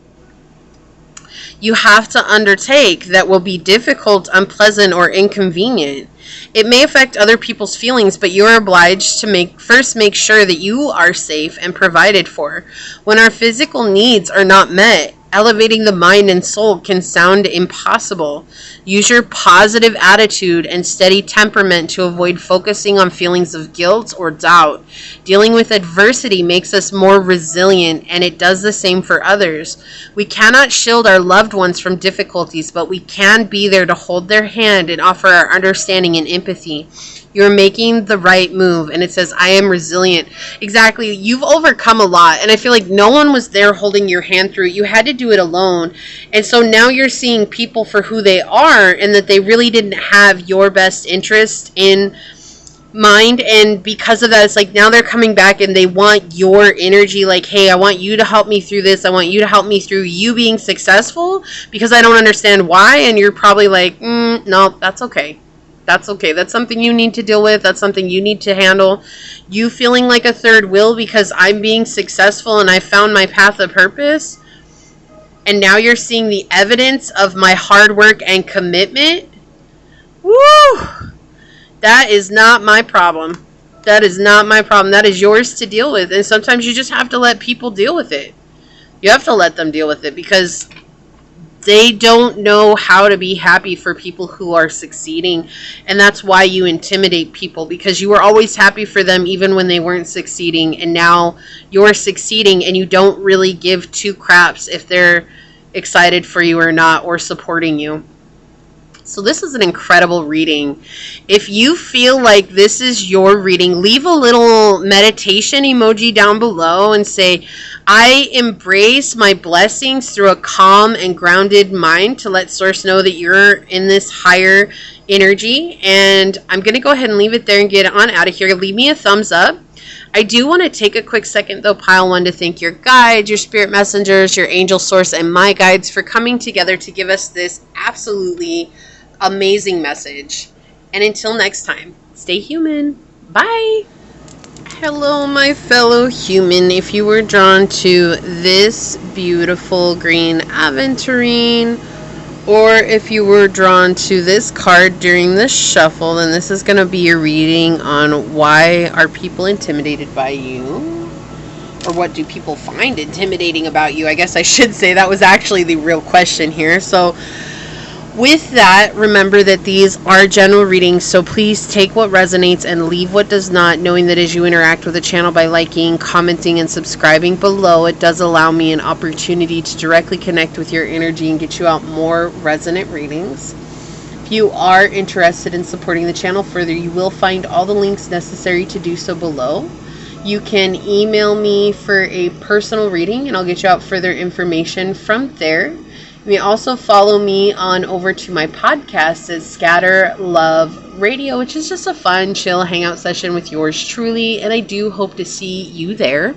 you have to undertake that will be difficult, unpleasant, or inconvenient. It may affect other people's feelings, but you are obliged to first make sure that you are safe and provided for. When our physical needs are not met, elevating the mind and soul can sound impossible. Use your positive attitude and steady temperament to avoid focusing on feelings of guilt or doubt. Dealing with adversity makes us more resilient, and it does the same for others. We cannot shield our loved ones from difficulties, but we can be there to hold their hand and offer our understanding and empathy. You're making the right move. And it says, I am resilient. Exactly. You've overcome a lot. And I feel like no one was there holding your hand through it. You had to do it alone. And so now you're seeing people for who they are and that they really didn't have your best interest in mind. And because of that, it's like now they're coming back and they want your energy. Like, hey, I want you to help me through this. I want you to help me through you being successful because I don't understand why. And you're probably like, no, that's okay. That's okay. That's something you need to deal with. That's something you need to handle. You feeling like a third wheel because I'm being successful and I found my path of purpose. And now you're seeing the evidence of my hard work and commitment. Woo! That is not my problem. That is not my problem. That is yours to deal with. And sometimes you just have to let people deal with it. You have to let them deal with it because they don't know how to be happy for people who are succeeding. And that's why you intimidate people, because you were always happy for them even when they weren't succeeding. And now you're succeeding and you don't really give two craps if they're excited for you or not, or supporting you. So this is an incredible reading. If you feel like this is your reading, leave a little meditation emoji down below and say, I embrace my blessings through a calm and grounded mind to let Source know that you're in this higher energy. And I'm going to go ahead and leave it there and get on out of here. Leave me a thumbs up. I do want to take a quick second, though, Pile 1, to thank your guides, your spirit messengers, your angel source, and my guides for coming together to give us this absolutely amazing message. And until next time, stay human. Bye. Hello, my fellow human. If you were drawn to this beautiful green aventurine, or if you were drawn to this card during the shuffle, then this is going to be your reading on why are people intimidated by you, or what do people find intimidating about you. I guess I should say that was actually the real question here. So with that, remember that these are general readings, so please take what resonates and leave what does not, knowing that as you interact with the channel by liking, commenting, and subscribing below, it does allow me an opportunity to directly connect with your energy and get you out more resonant readings. If you are interested in supporting the channel further, you will find all the links necessary to do so below. You can email me for a personal reading, and I'll get you out further information from there. You may also follow me on over to my podcast at Scatter Love Radio, which is just a fun, chill hangout session with yours truly, and I do hope to see you there.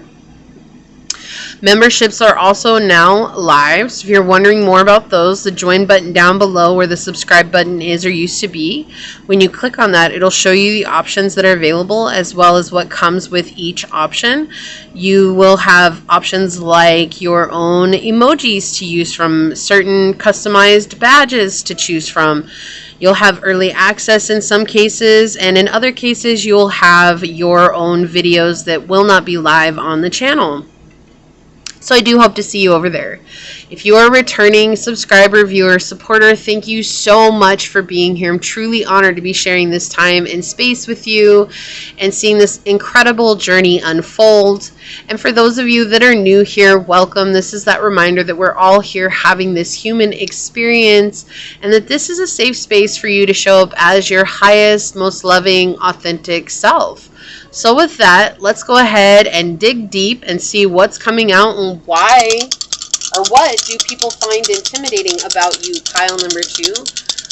Memberships are also now live, so if you're wondering more about those, the join button down below where the subscribe button is or used to be, when you click on that, it'll show you the options that are available as well as what comes with each option. You will have options like your own emojis to use from, certain customized badges to choose from. You'll have early access in some cases, and in other cases you'll have your own videos that will not be live on the channel. So I do hope to see you over there. If you are a returning subscriber, viewer, supporter, thank you so much for being here. I'm truly honored to be sharing this time and space with you and seeing this incredible journey unfold. And for those of you that are new here, welcome. This is that reminder that we're all here having this human experience and that this is a safe space for you to show up as your highest, most loving, authentic self. So with that, let's go ahead and dig deep and see what's coming out and why, or what do people find intimidating about you, pile number 2.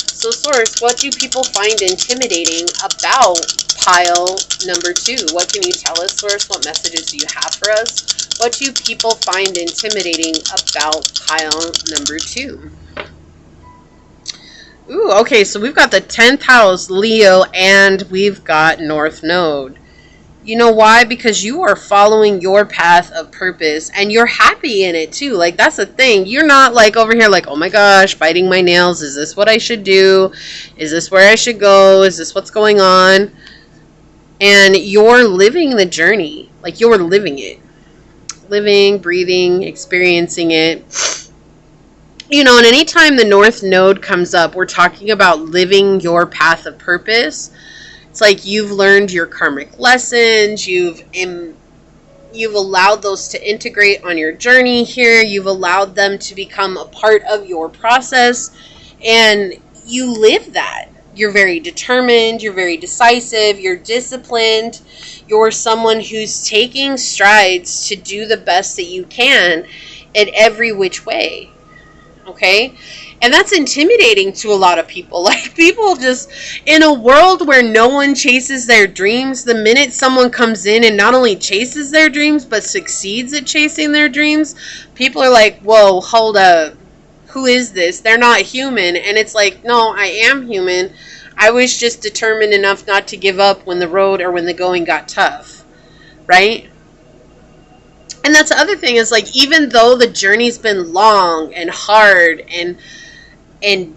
So Source, what do people find intimidating about pile number 2? What can you tell us, Source? What messages do you have for us? What do people find intimidating about pile number 2? Ooh, okay, so we've got the 10th house, Leo, and we've got North Node. You know why? Because you are following your path of purpose and you're happy in it too. Like, that's the thing. You're not like over here like, oh my gosh, biting my nails. Is this what I should do? Is this where I should go? Is this what's going on? And you're living the journey. Like, you're living it. Living, breathing, experiencing it. You know, and anytime the North Node comes up, we're talking about living your path of purpose. It's like you've learned your karmic lessons, you've allowed those to integrate on your journey here, you've allowed them to become a part of your process, and you live that. You're very determined, you're very decisive, you're disciplined, you're someone who's taking strides to do the best that you can in every which way, okay? And that's intimidating to a lot of people. Like, people just, in a world where no one chases their dreams, the minute someone comes in and not only chases their dreams, but succeeds at chasing their dreams, people are like, whoa, hold up. Who is this? They're not human. And it's like, no, I am human. I was just determined enough not to give up when the road or when the going got tough. Right? And that's the other thing is, like, even though the journey's been long and hard and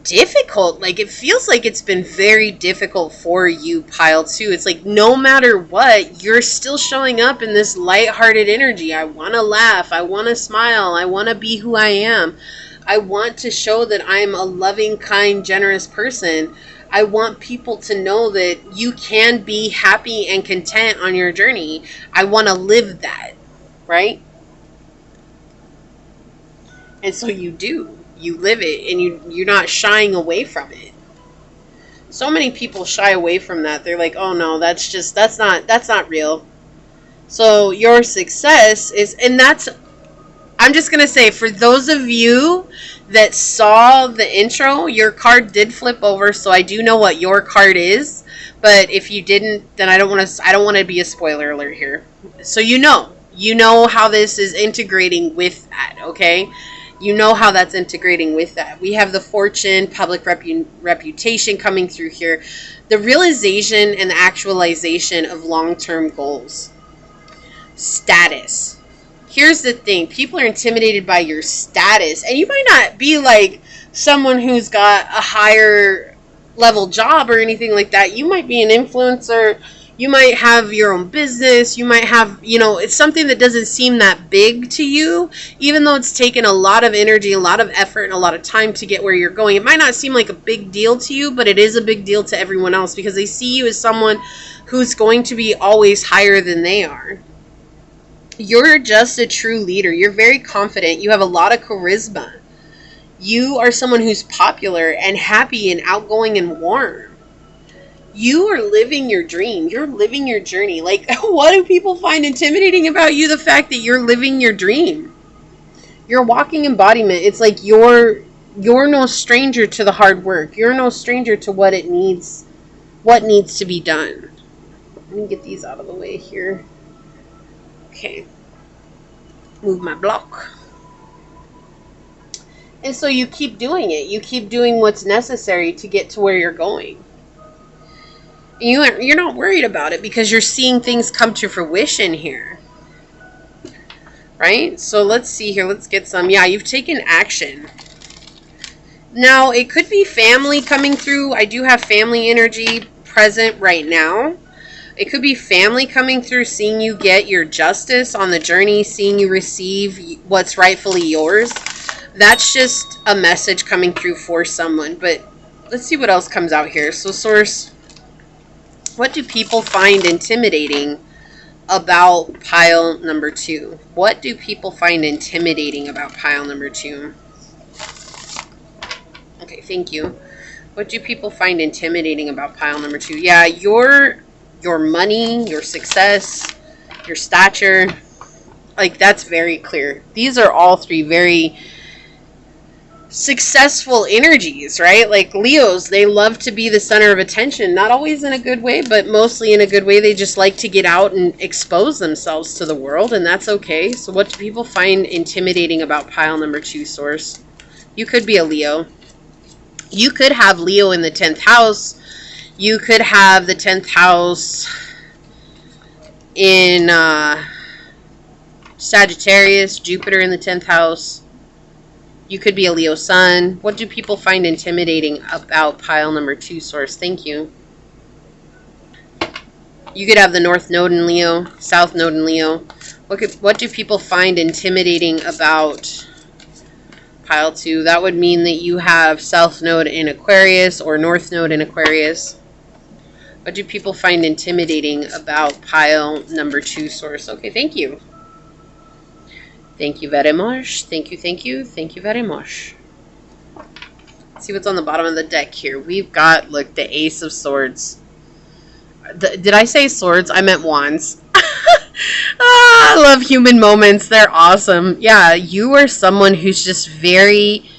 difficult, like, it feels like it's been very difficult for you, pile 2. It's like, no matter what, you're still showing up in this lighthearted energy. I want to laugh. I want to smile. I want to be who I am. I want to show that I'm a loving, kind, generous person. I want people to know that you can be happy and content on your journey. I want to live that, right? And so you do. You live it, and you're not shying away from it. So many people shy away from that. They're like, "Oh no, that's not real." So your success is, and that's, I'm just going to say, for those of you that saw the intro, your card did flip over, so I do know what your card is. But if you didn't, then I don't want to be a spoiler alert here. So you know how this is integrating with that, okay? You know how that's integrating with that. We have the fortune, public reputation coming through here. The realization and the actualization of long-term goals. Status. Here's the thing. People are intimidated by your status. And you might not be like someone who's got a higher level job or anything like that. You might be an influencer. You might have your own business. You might have, it's something that doesn't seem that big to you, even though it's taken a lot of energy, a lot of effort, and a lot of time to get where you're going. It might not seem like a big deal to you, but it is a big deal to everyone else because they see you as someone who's going to be always higher than they are. You're just a true leader. You're very confident. You have a lot of charisma. You are someone who's popular and happy and outgoing and warm. You are living your dream. You're living your journey. Like, what do people find intimidating about you? The fact that you're living your dream. You're a walking embodiment. It's like you're no stranger to the hard work. You're no stranger to what needs to be done. Let me get these out of the way here. Okay. Move my block. And so you keep doing it. You keep doing what's necessary to get to where you're going. You're not worried about it because you're seeing things come to fruition here. Right? So let's see here. Let's get some. Yeah, you've taken action. Now, it could be family coming through. I do have family energy present right now. It could be family coming through, seeing you get your justice on the journey, seeing you receive what's rightfully yours. That's just a message coming through for someone. But let's see what else comes out here. So, Source, what do people find intimidating about pile number 2? What do people find intimidating about pile number 2? Okay, thank you. What do people find intimidating about pile number 2? Yeah, your money, your success, your stature, like that's very clear. These are all three very successful energies, right? Like Leos, they love to be the center of attention, not always in a good way, but mostly in a good way. They just like to get out and expose themselves to the world, and that's okay. So what do people find intimidating about pile number 2, Source? You could be a Leo. You could have Leo in the 10th house. You could have the 10th house in Sagittarius, Jupiter in the 10th house. You could be a Leo sun. What do people find intimidating about pile number 2, Source? Thank you. You could have the North Node in Leo, South Node in Leo. What do people find intimidating about pile 2? That would mean that you have South Node in Aquarius or North Node in Aquarius. What do people find intimidating about pile number 2, Source? Okay, thank you. Thank you very much. Thank you, thank you. Thank you very much. Let's see what's on the bottom of the deck here. We've got, look, the Ace of Swords. Did I say swords? I meant wands. I love human moments. They're awesome. Yeah, you are someone who's just very...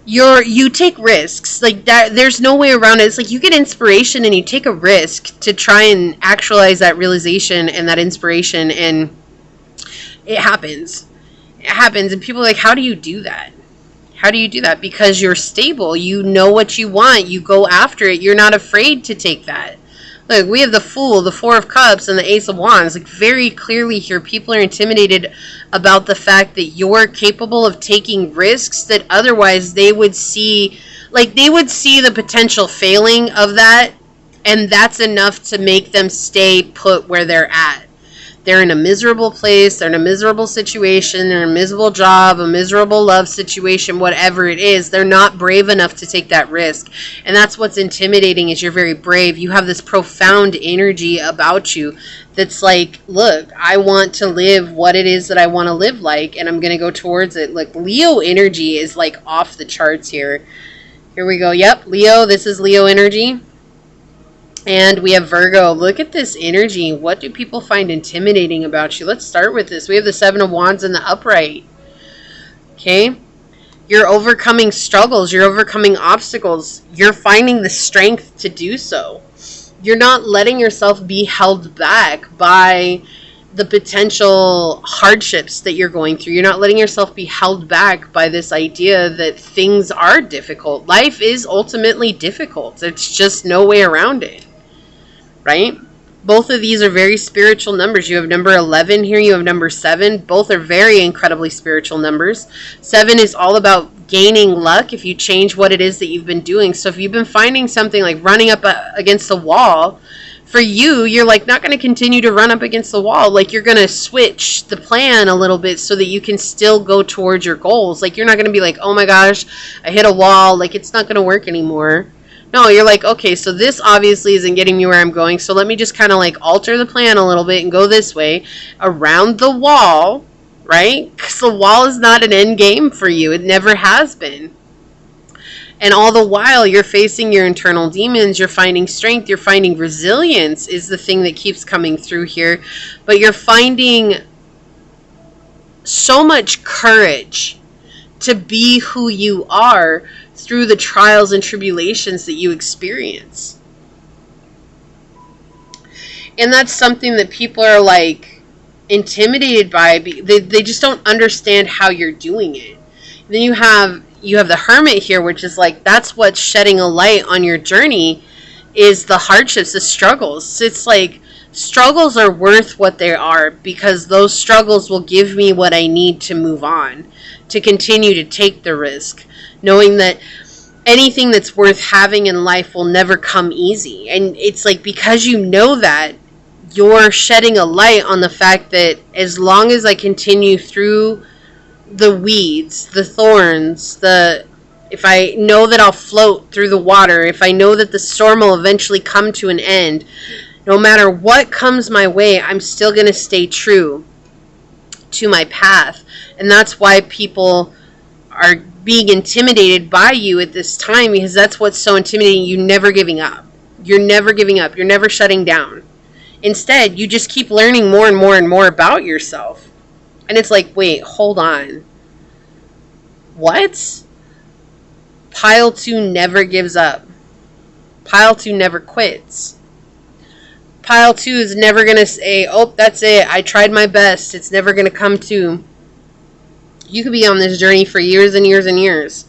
You take risks. Like that, there's no way around it. It's like you get inspiration and you take a risk to try and actualize that realization and that inspiration, and it happens. It happens, and people are like, how do you do that? How do you do that? Because you're stable. You know what you want. You go after it. You're not afraid to take that. Look, we have the Fool, the Four of Cups, and the Ace of Wands. Like, very clearly here, people are intimidated about the fact that you're capable of taking risks that otherwise they would see, like, they would see the potential failing of that, and that's enough to make them stay put where they're at. they're in a miserable place, they're in a miserable situation, they're in a miserable job, a miserable love situation, whatever it is, they're not brave enough to take that risk. And that's what's intimidating, is you're very brave. You have this profound energy about you that's like, look, I want to live what it is that I want to live like, and I'm going to go towards it. Like, Leo energy is like off the charts here. Here we go. Yep, Leo, this is Leo energy. And we have Virgo. Look at this energy. What do people find intimidating about you? Let's start with this. We have the Seven of Wands in the upright. Okay. You're overcoming struggles. You're overcoming obstacles. You're finding the strength to do so. You're not letting yourself be held back by the potential hardships that you're going through. You're not letting yourself be held back by this idea that things are difficult. Life is ultimately difficult. It's just no way around it. Right? Both of these are very spiritual numbers. You have number 11 here. You have number 7. Both are very incredibly spiritual numbers. 7 is all about gaining luck if you change what it is that you've been doing. So if you've been finding something like running up against a wall, for you, you're like not going to continue to run up against the wall. Like, you're going to switch the plan a little bit so that you can still go towards your goals. Like, you're not going to be like, oh my gosh, I hit a wall. Like, it's not going to work anymore. No, you're like, okay, so this obviously isn't getting me where I'm going, so let me just kind of like alter the plan a little bit and go this way around the wall, right? Because the wall is not an end game for you. It never has been. And all the while, you're facing your internal demons, you're finding strength, you're finding resilience is the thing that keeps coming through here. But you're finding so much courage to be who you are through the trials and tribulations that you experience. And that's something that people are like intimidated by. They just don't understand how you're doing it. And then you have the Hermit here, which is like, that's what's shedding a light on your journey, is the hardships, the struggles. It's like, struggles are worth what they are, because those struggles will give me what I need to move on, to continue to take the risk, knowing that anything that's worth having in life will never come easy. And it's like, because you know that, you're shedding a light on the fact that as long as I continue through the weeds, the thorns, if I know that I'll float through the water, if I know that the storm will eventually come to an end, no matter what comes my way, I'm still going to stay true to my path. And that's why people are being intimidated by you at this time, because that's what's so intimidating. You never giving up. You're never giving up. You're never shutting down. Instead, you just keep learning more and more and more about yourself. And it's like, wait, hold on. What? Pile 2 never gives up. Pile 2 never quits. Pile 2 is never going to say, oh, that's it. I tried my best. It's never going to come to. You could be on this journey for years and years and years.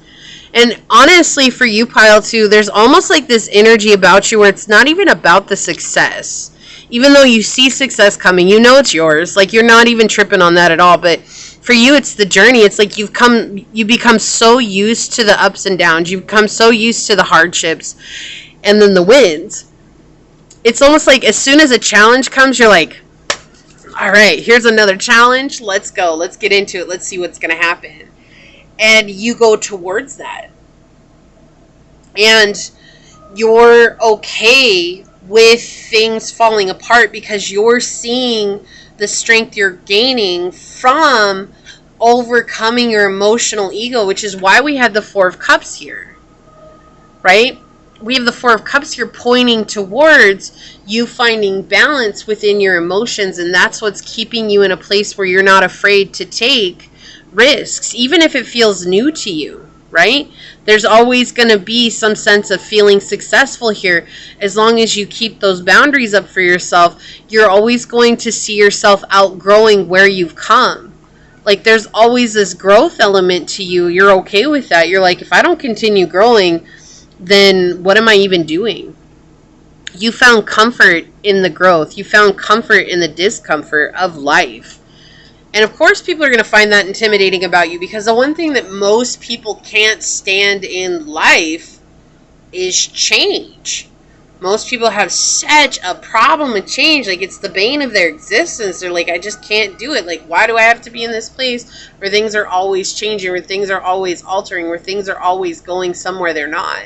And honestly, for you, Pile 2, there's almost like this energy about you where it's not even about the success. Even though you see success coming, you know it's yours. Like, you're not even tripping on that at all. But for you, it's the journey. It's like you become so used to the ups and downs. You become so used to the hardships and then the wins. It's almost like as soon as a challenge comes, you're like, all right, here's another challenge. Let's go. Let's get into it. Let's see what's going to happen. And you go towards that. And you're okay with things falling apart because you're seeing the strength you're gaining from overcoming your emotional ego, which is why we have the Four of Cups here, right? We have the Four of Cups here pointing towards you finding balance within your emotions, and that's what's keeping you in a place where you're not afraid to take risks, even if it feels new to you, right? There's always going to be some sense of feeling successful here. As long as you keep those boundaries up for yourself, you're always going to see yourself outgrowing where you've come. Like, there's always this growth element to you. You're okay with that. You're like, if I don't continue growing, then what am I even doing? You found comfort in the growth. You found comfort in the discomfort of life. And of course, people are going to find that intimidating about you, because the one thing that most people can't stand in life is change. Most people have such a problem with change. Like, it's the bane of their existence. They're like, I just can't do it. Like, why do I have to be in this place where things are always changing, where things are always altering, where things are always going somewhere they're not?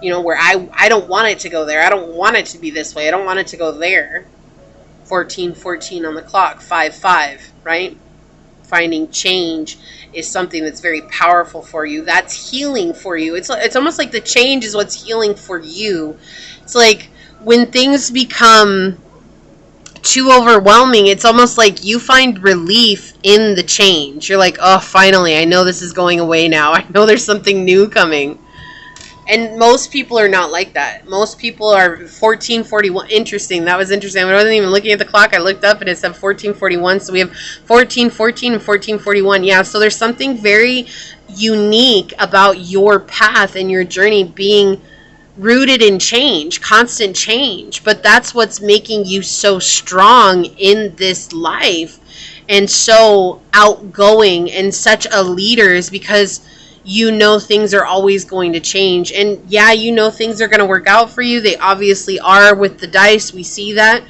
You know, where I don't want it to go there. I don't want it to be this way. I don't want it to go there. 14:14 on the clock, 5:5, right? Finding change is something that's very powerful for you. That's healing for you. It's almost like the change is what's healing for you. It's like when things become too overwhelming, it's almost like you find relief in the change. You're like, oh, finally, I know this is going away now. I know there's something new coming. And most people are not like that. Most people are 14:41. Interesting. That was interesting. I wasn't even looking at the clock. I looked up and it said 14:41. So we have 14:14 and 14:41. Yeah, so there's something very unique about your path and your journey being rooted in change, constant change. But that's what's making you so strong in this life and so outgoing and such a leader, is because you know things are always going to change. And yeah, you know things are going to work out for you. They obviously are with the dice. We see that.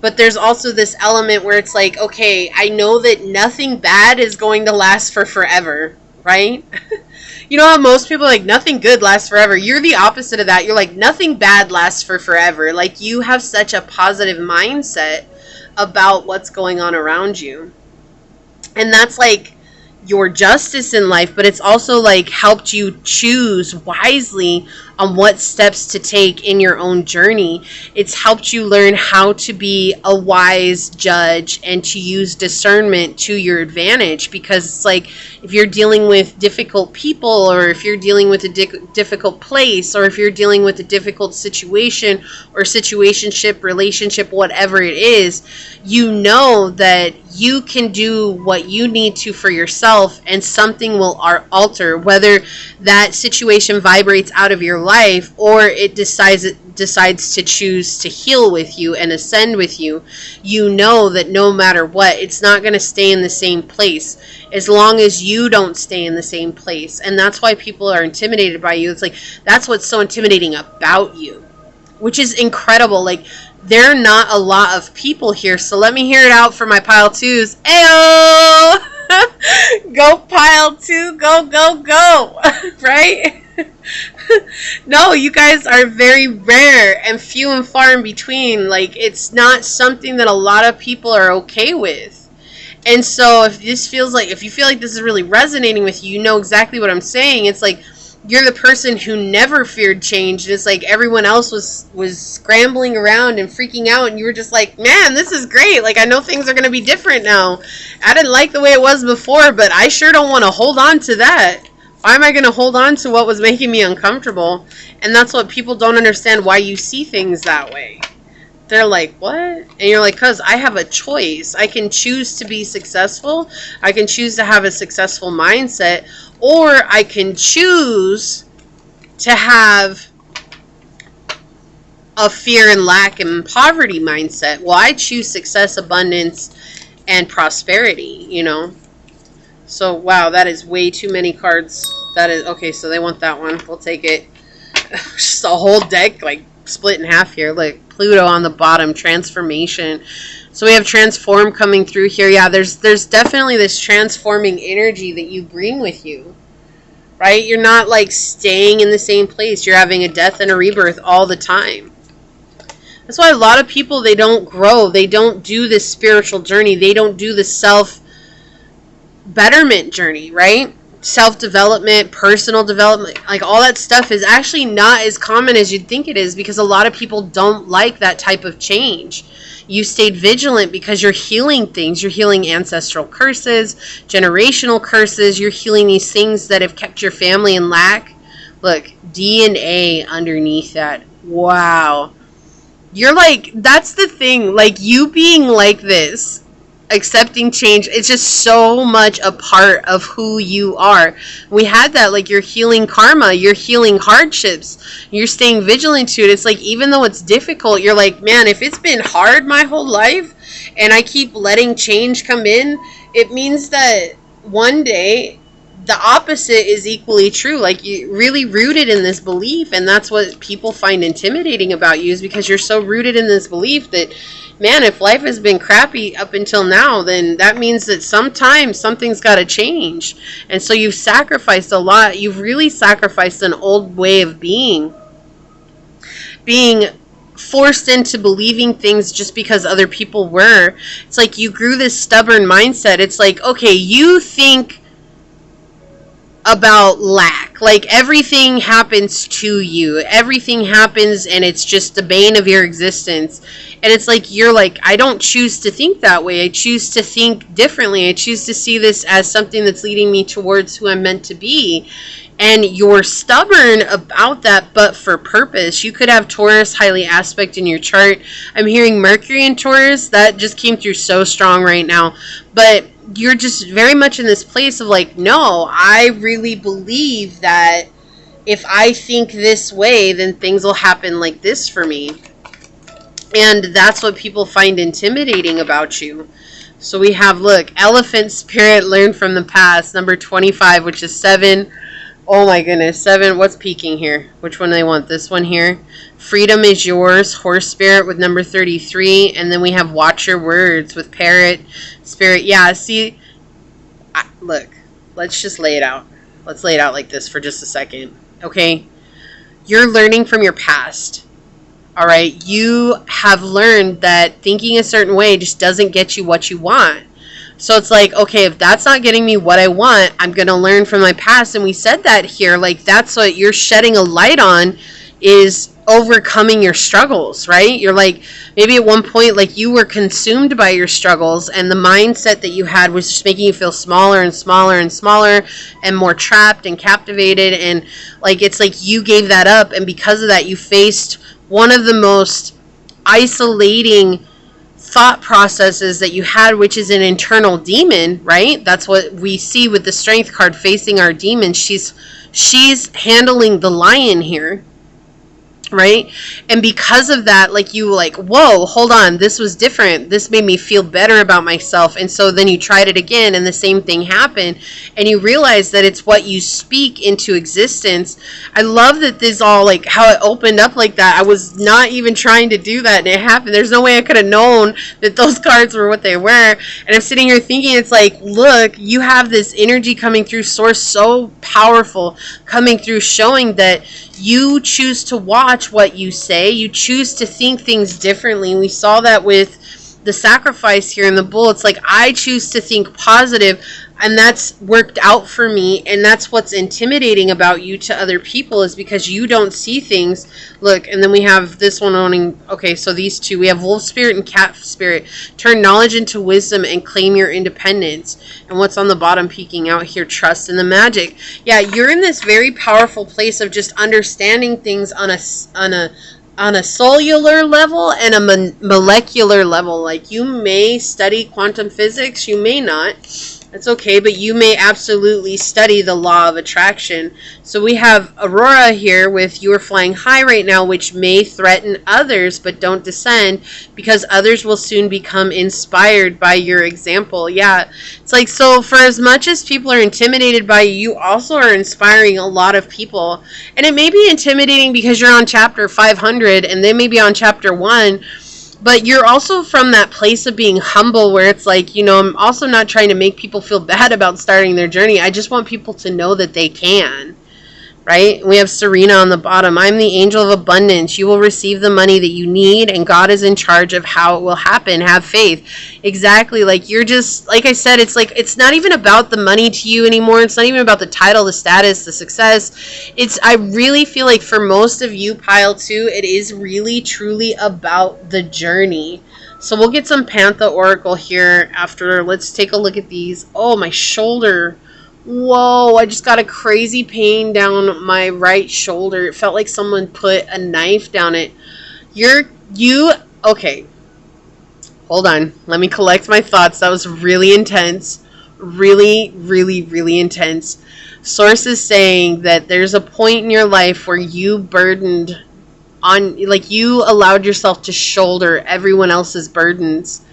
But there's also this element where it's like, okay, I know that nothing bad is going to last for forever, right? You know how most people are like, nothing good lasts forever. You're the opposite of that. You're like, nothing bad lasts for forever. Like, you have such a positive mindset about what's going on around you. And that's like your justice in life, but it's also like helped you choose wisely on what steps to take in your own journey. It's helped you learn how to be a wise judge and to use discernment to your advantage, because it's like if you're dealing with difficult people, or if you're dealing with a difficult place, or if you're dealing with a difficult situation or situationship, relationship, whatever it is, you know that you can do what you need to for yourself, and something will alter, whether that situation vibrates out of your life or it decides to choose to heal with you and ascend with you. You know that no matter what, it's not going to stay in the same place as long as you don't stay in the same place. And that's why people are intimidated by you. It's like, that's what's so intimidating about you, which is incredible. Like, there are not a lot of people here, so let me hear it out for my pile twos. Ayo! Go pile two, go, go, go! Right? No, you guys are very rare and few and far in between. Like, it's not something that a lot of people are okay with. And so if you feel like this is really resonating with you, you know exactly what I'm saying. It's like, you're the person who never feared change. And it's like everyone else was scrambling around and freaking out, and you were just like, man, this is great. Like, I know things are going to be different now. I didn't like the way it was before, but I sure don't want to hold on to that. Why am I going to hold on to what was making me uncomfortable? And that's what people don't understand, why you see things that way. They're like, what? And you're like, because I have a choice. I can choose to be successful. I can choose to have a successful mindset. Or I can choose to have a fear and lack and poverty mindset. Well, I choose success, abundance, and prosperity, you know. So, wow, that is way too many cards. That is, okay, so they want that one. We'll take it. Just a whole deck, like, split in half here. Like, Pluto on the bottom, transformation. So we have transform coming through here. Yeah, there's definitely this transforming energy that you bring with you, right? You're not like staying in the same place. You're having a death and a rebirth all the time. That's why a lot of people, they don't grow. They don't do this spiritual journey. They don't do the self-betterment journey, right? Self-development, personal development, like all that stuff is actually not as common as you'd think it is, because a lot of people don't like that type of change. You stayed vigilant because you're healing things. You're healing ancestral curses, generational curses. You're healing these things that have kept your family in lack. Look, DNA underneath that. Wow. You're like, that's the thing. Like, you being like this, accepting change, it's just so much a part of who you are. We had that, like, you're healing karma, you're healing hardships, you're staying vigilant to it. It's like, even though it's difficult, you're like, man, if it's been hard my whole life and I keep letting change come in, it means that one day the opposite is equally true. Like, you really rooted in this belief, and that's what people find intimidating about you, is because you're so rooted in this belief that, man, if life has been crappy up until now, then that means that sometimes something's got to change. And so you've sacrificed a lot. You've really sacrificed an old way of being forced into believing things just because other people were. It's like you grew this stubborn mindset. It's like, okay, you think about lack. Like, everything happens to you. Everything happens, and it's just the bane of your existence. And it's like, you're like, I don't choose to think that way. I choose to think differently. I choose to see this as something that's leading me towards who I'm meant to be. And you're stubborn about that, but for purpose. You could have Taurus highly aspect in your chart. I'm hearing Mercury in Taurus. That just came through so strong right now. But you're just very much in this place of like, no, I really believe that if I think this way, then things will happen like this for me. And that's what people find intimidating about you. So we have, look, Elephant Spirit, learn from the past, number 25, which is 7. Oh my goodness, 7. What's peeking here? Which one do they want? This one here. Freedom is yours, Horse Spirit with number 33. And then we have Watch Your Words with Parrot Spirit. Yeah, see, look, let's just lay it out. Let's lay it out like this for just a second. Okay? You're learning from your past. All right? You have learned that thinking a certain way just doesn't get you what you want. So it's like, okay, if that's not getting me what I want, I'm going to learn from my past. And we said that here, like, that's what you're shedding a light on, is overcoming your struggles, right? You're like, maybe at one point, like, you were consumed by your struggles, and the mindset that you had was just making you feel smaller and smaller and smaller and more trapped and captivated. And like, it's like you gave that up. And because of that, you faced one of the most isolating thought processes that you had, which is an internal demon, right? That's what we see with the Strength card facing our demon. She's handling the lion here, right? And because of that, like, you like, whoa, hold on, this was different. This made me feel better about myself. And so then you tried it again, and the same thing happened. And you realize that it's what you speak into existence. I love that this all, like, how it opened up like that. I was not even trying to do that, and it happened. There's no way I could have known that those cards were what they were. And I'm sitting here thinking, it's like, look, you have this energy coming through, source so powerful coming through, showing that you choose to watch what you say. You choose to think things differently. We saw that with the sacrifice here in the bull. It's like, I choose to think positive, and that's worked out for me. And that's what's intimidating about you to other people, is because you don't see things. Look, and then we have this one owning, okay, so these two, we have Wolf Spirit and Cat Spirit. Turn knowledge into wisdom and claim your independence. And what's on the bottom peeking out here? Trust in the magic. Yeah, you're in this very powerful place of just understanding things on a cellular level and a molecular level. Like, you may study quantum physics, you may not. That's okay, but you may absolutely study the law of attraction. So we have Aurora here with you are flying high right now, which may threaten others, but don't descend, because others will soon become inspired by your example. Yeah, it's like, so for as much as people are intimidated by you, you also are inspiring a lot of people. And it may be intimidating because you're on chapter 500 and they may be on chapter 1. But you're also from that place of being humble, where it's like, you know, I'm also not trying to make people feel bad about starting their journey. I just want people to know that they can, right? We have Serena on the bottom. I'm the angel of abundance. You will receive the money that you need, and God is in charge of how it will happen. Have faith. Exactly. Like, you're just, like I said, it's like, it's not even about the money to you anymore. It's not even about the title, the status, the success. I really feel like for most of you, pile 2, it is really, truly about the journey. So we'll get some Pantha Oracle here after. Let's take a look at these. Oh, my shoulder. Whoa, I just got a crazy pain down my right shoulder. It felt like someone put a knife down it. Okay. Hold on. Let me collect my thoughts. That was really intense. Really, really, really intense. Source is saying that there's a point in your life where you burdened on, like, you allowed yourself to shoulder everyone else's burdens.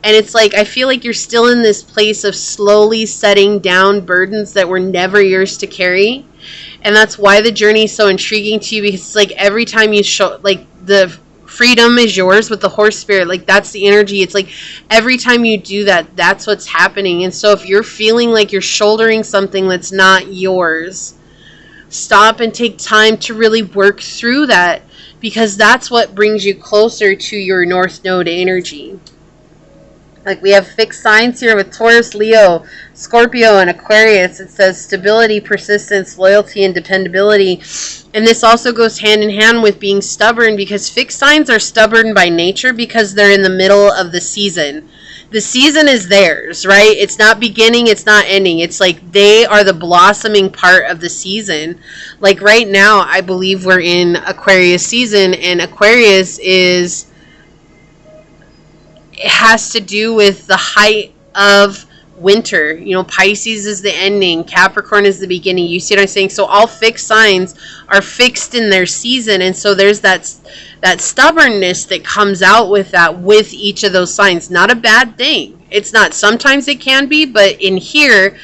And it's like, I feel like you're still in this place of slowly setting down burdens that were never yours to carry. And that's why the journey is so intriguing to you, because it's like every time you show, like, the freedom is yours with the horse spirit. Like, that's the energy. It's like every time you do that, that's what's happening. And so if you're feeling like you're shouldering something that's not yours, stop and take time to really work through that, because that's what brings you closer to your North Node energy. Like, we have fixed signs here with Taurus, Leo, Scorpio, and Aquarius. It says stability, persistence, loyalty, and dependability. And this also goes hand in hand with being stubborn, because fixed signs are stubborn by nature because they're in the middle of the season. The season is theirs, right? It's not beginning, it's not ending. It's like they are the blossoming part of the season. Like right now, I believe we're in Aquarius season, and Aquarius is... it has to do with the height of winter. You know, Pisces is the ending, Capricorn is the beginning. You see what I'm saying? So all fixed signs are fixed in their season, and so there's that stubbornness that comes out with that, with each of those signs. Not a bad thing. It's not. Sometimes it can be, but in here,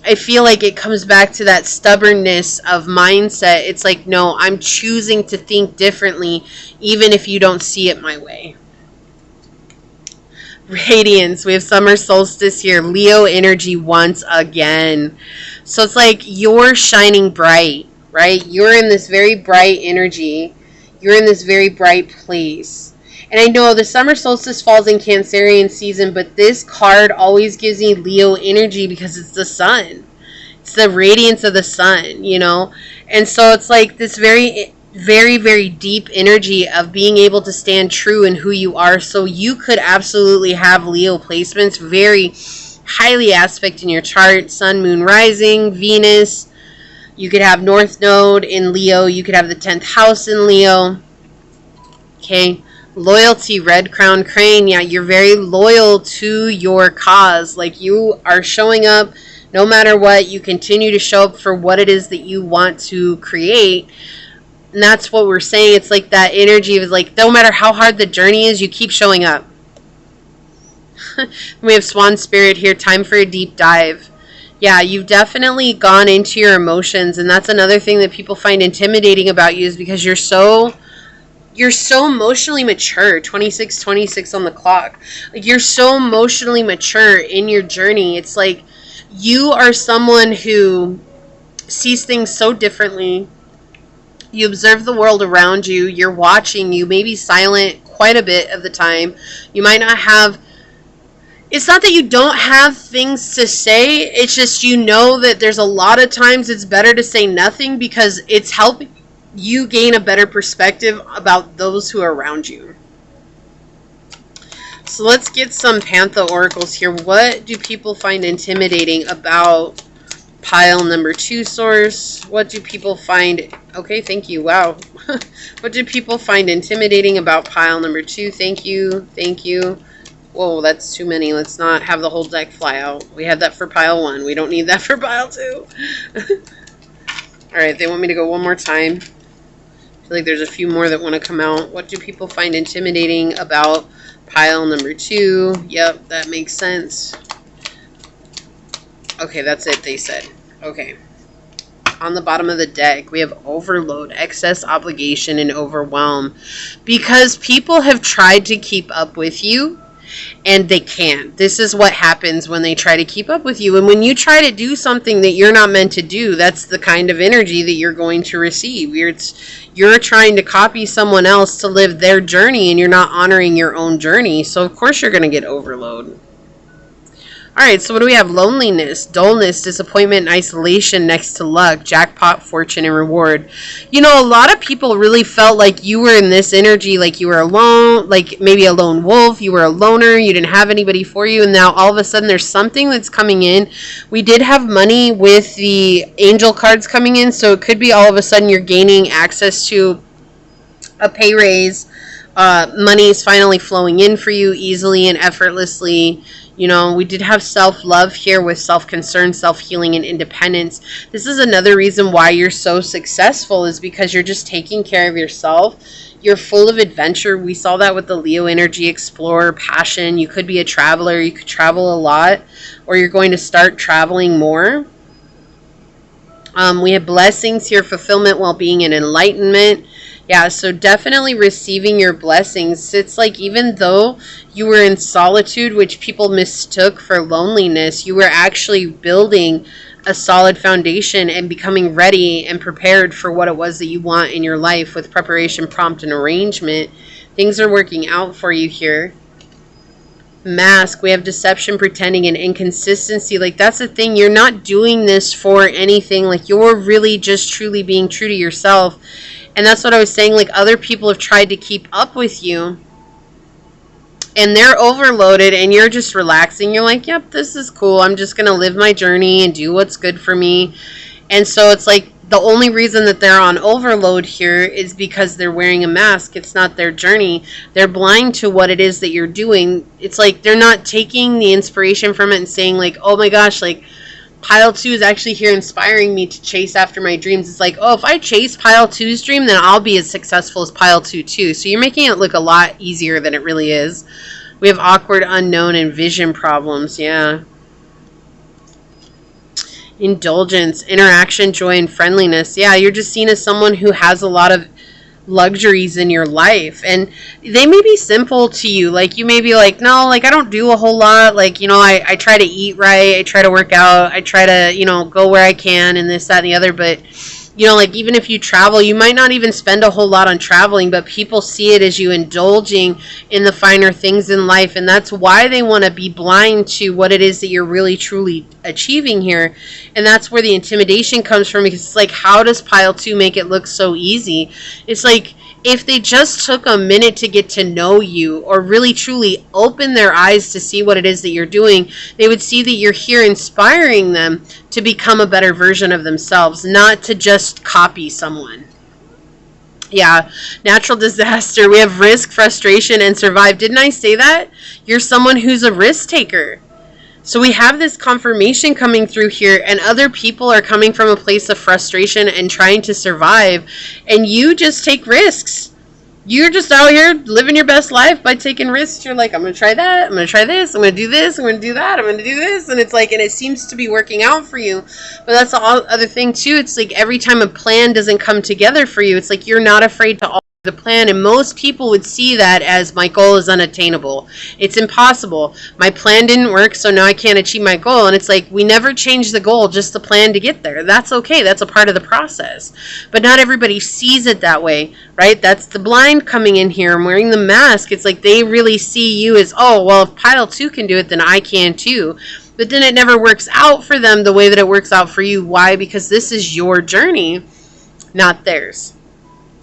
I feel like it comes back to that stubbornness of mindset. It's like, no, I'm choosing to think differently, even if you don't see it my way. Radiance, we have summer solstice here, Leo energy once again. So it's like you're shining bright, right? You're in this very bright energy. You're in this very bright place. And I know the summer solstice falls in Cancerian season, but this card always gives me Leo energy because it's the sun. It's the radiance of the sun, you know? And so it's like this very, very deep energy of being able to stand true in who you are. So you could absolutely have Leo placements very highly aspect in your chart. Sun, moon, rising, Venus. You could have North Node in Leo. You could have the 10th house in Leo. Okay. Loyalty, red crown crane. Yeah, you're very loyal to your cause. Like, you are showing up no matter what. You continue to show up for what it is that you want to create. And that's what we're saying. It's like that energy of like, no matter how hard the journey is, you keep showing up. We have Swan Spirit here. Time for a deep dive. Yeah, you've definitely gone into your emotions. And that's another thing that people find intimidating about you, is because you're so emotionally mature. 26 on the clock. Like, you're so emotionally mature in your journey. It's like you are someone who sees things so differently. You observe the world around you. You're watching. You may be silent quite a bit of the time. You might not have... It's not that you don't have things to say. It's just you know that there's a lot of times it's better to say nothing, because it's helping you gain a better perspective about those who are around you. So let's get some Pantha oracles here. What do people find intimidating about pile number 2, source? What do people find... Okay, thank you. Wow. What do people find intimidating about pile number 2? Thank you. Thank you. Whoa, that's too many. Let's not have the whole deck fly out. We had that for pile 1. We don't need that for pile 2. Alright, they want me to go one more time. I feel like there's a few more that want to come out. What do people find intimidating about pile number 2? Yep, that makes sense. Okay, that's it, they said. Okay. On the bottom of the deck, we have overload, excess obligation, and overwhelm. Because people have tried to keep up with you, and they can't. This is what happens when they try to keep up with you. And when you try to do something that you're not meant to do, that's the kind of energy that you're going to receive. You're trying to copy someone else to live their journey, and you're not honoring your own journey. So, of course, you're going to get overload. Alright, so what do we have? Loneliness, dullness, disappointment, and isolation next to luck, jackpot, fortune, and reward. You know, a lot of people really felt like you were in this energy, like you were alone, like maybe a lone wolf, you were a loner, you didn't have anybody for you, and now all of a sudden there's something that's coming in. We did have money with the angel cards coming in, so it could be all of a sudden you're gaining access to a pay raise. Money is finally flowing in for you easily and effortlessly. You know, we did have self-love here with self-concern, self-healing, and independence. This is another reason why you're so successful, is because you're just taking care of yourself. You're full of adventure. We saw that with the Leo energy, explorer, passion. You could be a traveler. You could travel a lot, or you're going to start traveling more. We have blessings here, fulfillment, well-being, and enlightenment. Yeah, so definitely receiving your blessings. It's like even though you were in solitude, which people mistook for loneliness, you were actually building a solid foundation and becoming ready and prepared for what it was that you want in your life with preparation, prompt, and arrangement. Things are working out for you here. Mask, we have deception, pretending, and inconsistency. Like, that's the thing. You're not doing this for anything. Like, you're really just truly being true to yourself. And that's what I was saying. Like, other people have tried to keep up with you, and they're overloaded, and you're just relaxing. You're like, yep, this is cool. I'm just going to live my journey and do what's good for me. And so it's like, the only reason that they're on overload here is because they're wearing a mask. It's not their journey. They're blind to what it is that you're doing. It's like they're not taking the inspiration from it and saying like, oh my gosh, like pile 2 is actually here inspiring me to chase after my dreams. It's like, oh, if I chase pile 2's dream, then I'll be as successful as pile 2 too. So you're making it look a lot easier than it really is. We have awkward, unknown, and vision problems. Yeah. Indulgence, interaction, joy, and friendliness. Yeah, you're just seen as someone who has a lot of luxuries in your life, and they may be simple to you. Like, you may be like, no, like I don't do a whole lot. Like, you know, I try to eat right, I try to work out, I try to, you know, go where I can, and this, that, and the other. But you know, like even if you travel, you might not even spend a whole lot on traveling, but people see it as you indulging in the finer things in life. And that's why they want to be blind to what it is that you're really truly achieving here. And that's where the intimidation comes from, because it's like, how does pile 2 make it look so easy? It's like, if they just took a minute to get to know you, or really truly open their eyes to see what it is that you're doing, they would see that you're here inspiring them to become a better version of themselves, not to just copy someone. Yeah, natural disaster. We have risk, frustration, and survive. Didn't I say that? You're someone who's a risk taker. So we have this confirmation coming through here, and other people are coming from a place of frustration and trying to survive, and you just take risks. You're just out here living your best life by taking risks. You're like, I'm going to try that, I'm going to try this, I'm going to do this, I'm going to do that, I'm going to do this, and it's like, and it seems to be working out for you. But that's the other thing too. It's like every time a plan doesn't come together for you, it's like you're not afraid to the plan, and most people would see that as, my goal is unattainable, it's impossible, my plan didn't work, so now I can't achieve my goal. And it's like, we never change the goal, just the plan to get there. That's okay, that's a part of the process. But not everybody sees it that way, right? That's the blind coming in here and wearing the mask. It's like they really see you as, oh, well, if pile 2 can do it, then I can too. But then it never works out for them the way that it works out for you. Why? Because this is your journey, not theirs.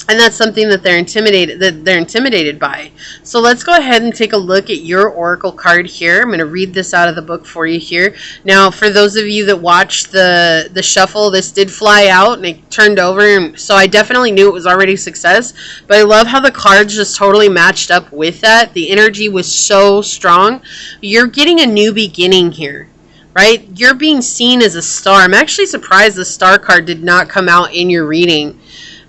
And that's something that they're intimidated by. So let's go ahead and take a look at your oracle card here. I'm going to read this out of the book for you here. Now, for those of you that watched the shuffle, this did fly out and it turned over, and so I definitely knew it was already a success. But I love how the cards just totally matched up with that. The energy was so strong. You're getting a new beginning here, right? You're being seen as a star. I'm actually surprised the star card did not come out in your reading.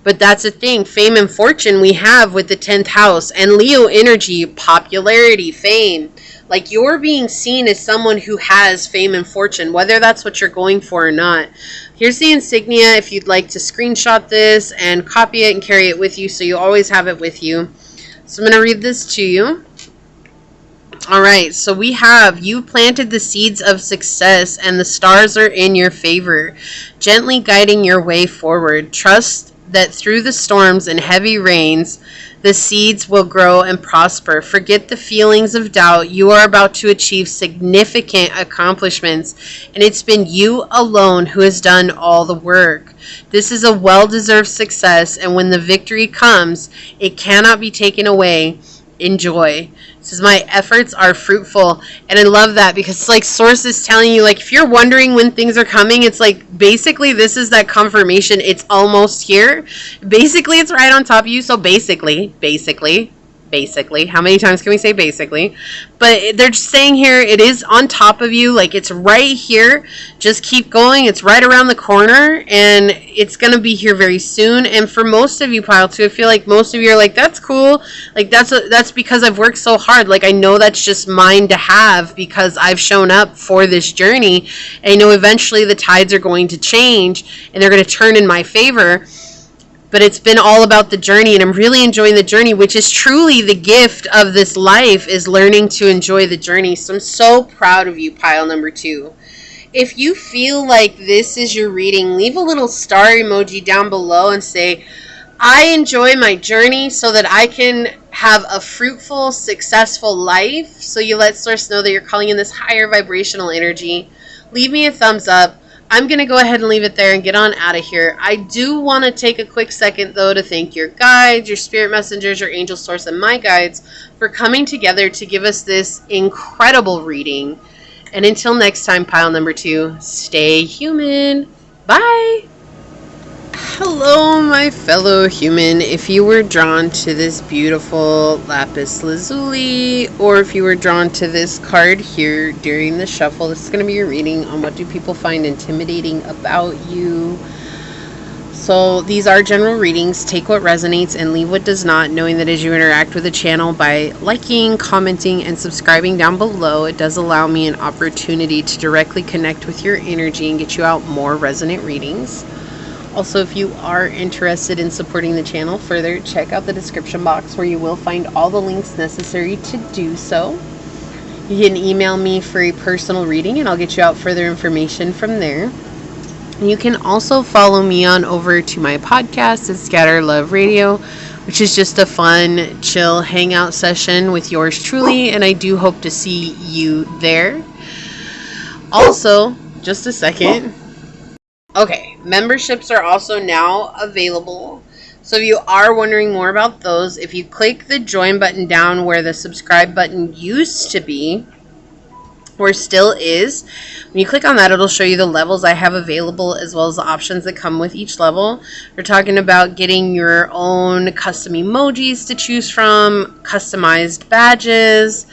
But that's the thing, fame and fortune we have with the 10th house, and Leo energy, popularity, fame. Like, you're being seen as someone who has fame and fortune, whether that's what you're going for or not. Here's the insignia if you'd like to screenshot this and copy it and carry it with you, so you always have it with you. So I'm going to read this to you. All right, so we have, you planted the seeds of success and the stars are in your favor, gently guiding your way forward. Trust that through the storms and heavy rains, the seeds will grow and prosper. Forget the feelings of doubt. You are about to achieve significant accomplishments, and it's been you alone who has done all the work. This is a well-deserved success, and when the victory comes, it cannot be taken away. Enjoy. It says, my efforts are fruitful. And I love that, because it's like source is telling you, like, if you're wondering when things are coming, it's like basically this is that confirmation. It's almost here. Basically it's right on top of you. So basically basically. How many times can we say basically? But they're just saying here, it is on top of you. Like, it's right here. Just keep going. It's right around the corner, and it's going to be here very soon. And for most of you, Pile 2, I feel like most of you are like, that's cool. Like, that's because I've worked so hard. Like, I know that's just mine to have because I've shown up for this journey. And I know eventually the tides are going to change, and they're going to turn in my favor. But it's been all about the journey, and I'm really enjoying the journey, which is truly the gift of this life, is learning to enjoy the journey. So I'm so proud of you, pile number 2. If you feel like this is your reading, leave a little star emoji down below and say, I enjoy my journey so that I can have a fruitful, successful life. So you let Source know that you're calling in this higher vibrational energy. Leave me a thumbs up. I'm going to go ahead and leave it there and get on out of here. I do want to take a quick second, though, to thank your guides, your spirit messengers, your angel source, and my guides for coming together to give us this incredible reading. And until next time, pile number 2, stay human. Bye. Hello, my fellow human. If you were drawn to this beautiful lapis lazuli, or if you were drawn to this card here during the shuffle, this is going to be your reading on what do people find intimidating about you. So these are general readings. Take what resonates and leave what does not, knowing that as you interact with the channel by liking, commenting, and subscribing down below, it does allow me an opportunity to directly connect with your energy and get you out more resonant readings. Also, if you are interested in supporting the channel further, check out the description box where you will find all the links necessary to do so. You can email me for a personal reading and I'll get you out further information from there. You can also follow me on over to my podcast at Scatter Love Radio, which is just a fun, chill hangout session with yours truly, and I do hope to see you there. Also, just a second. Okay, memberships are also now available. So if you are wondering more about those, if you click the join button down where the subscribe button used to be, or still is, when you click on that, it'll show you the levels I have available as well as the options that come with each level. We're talking about getting your own custom emojis to choose from, customized badges,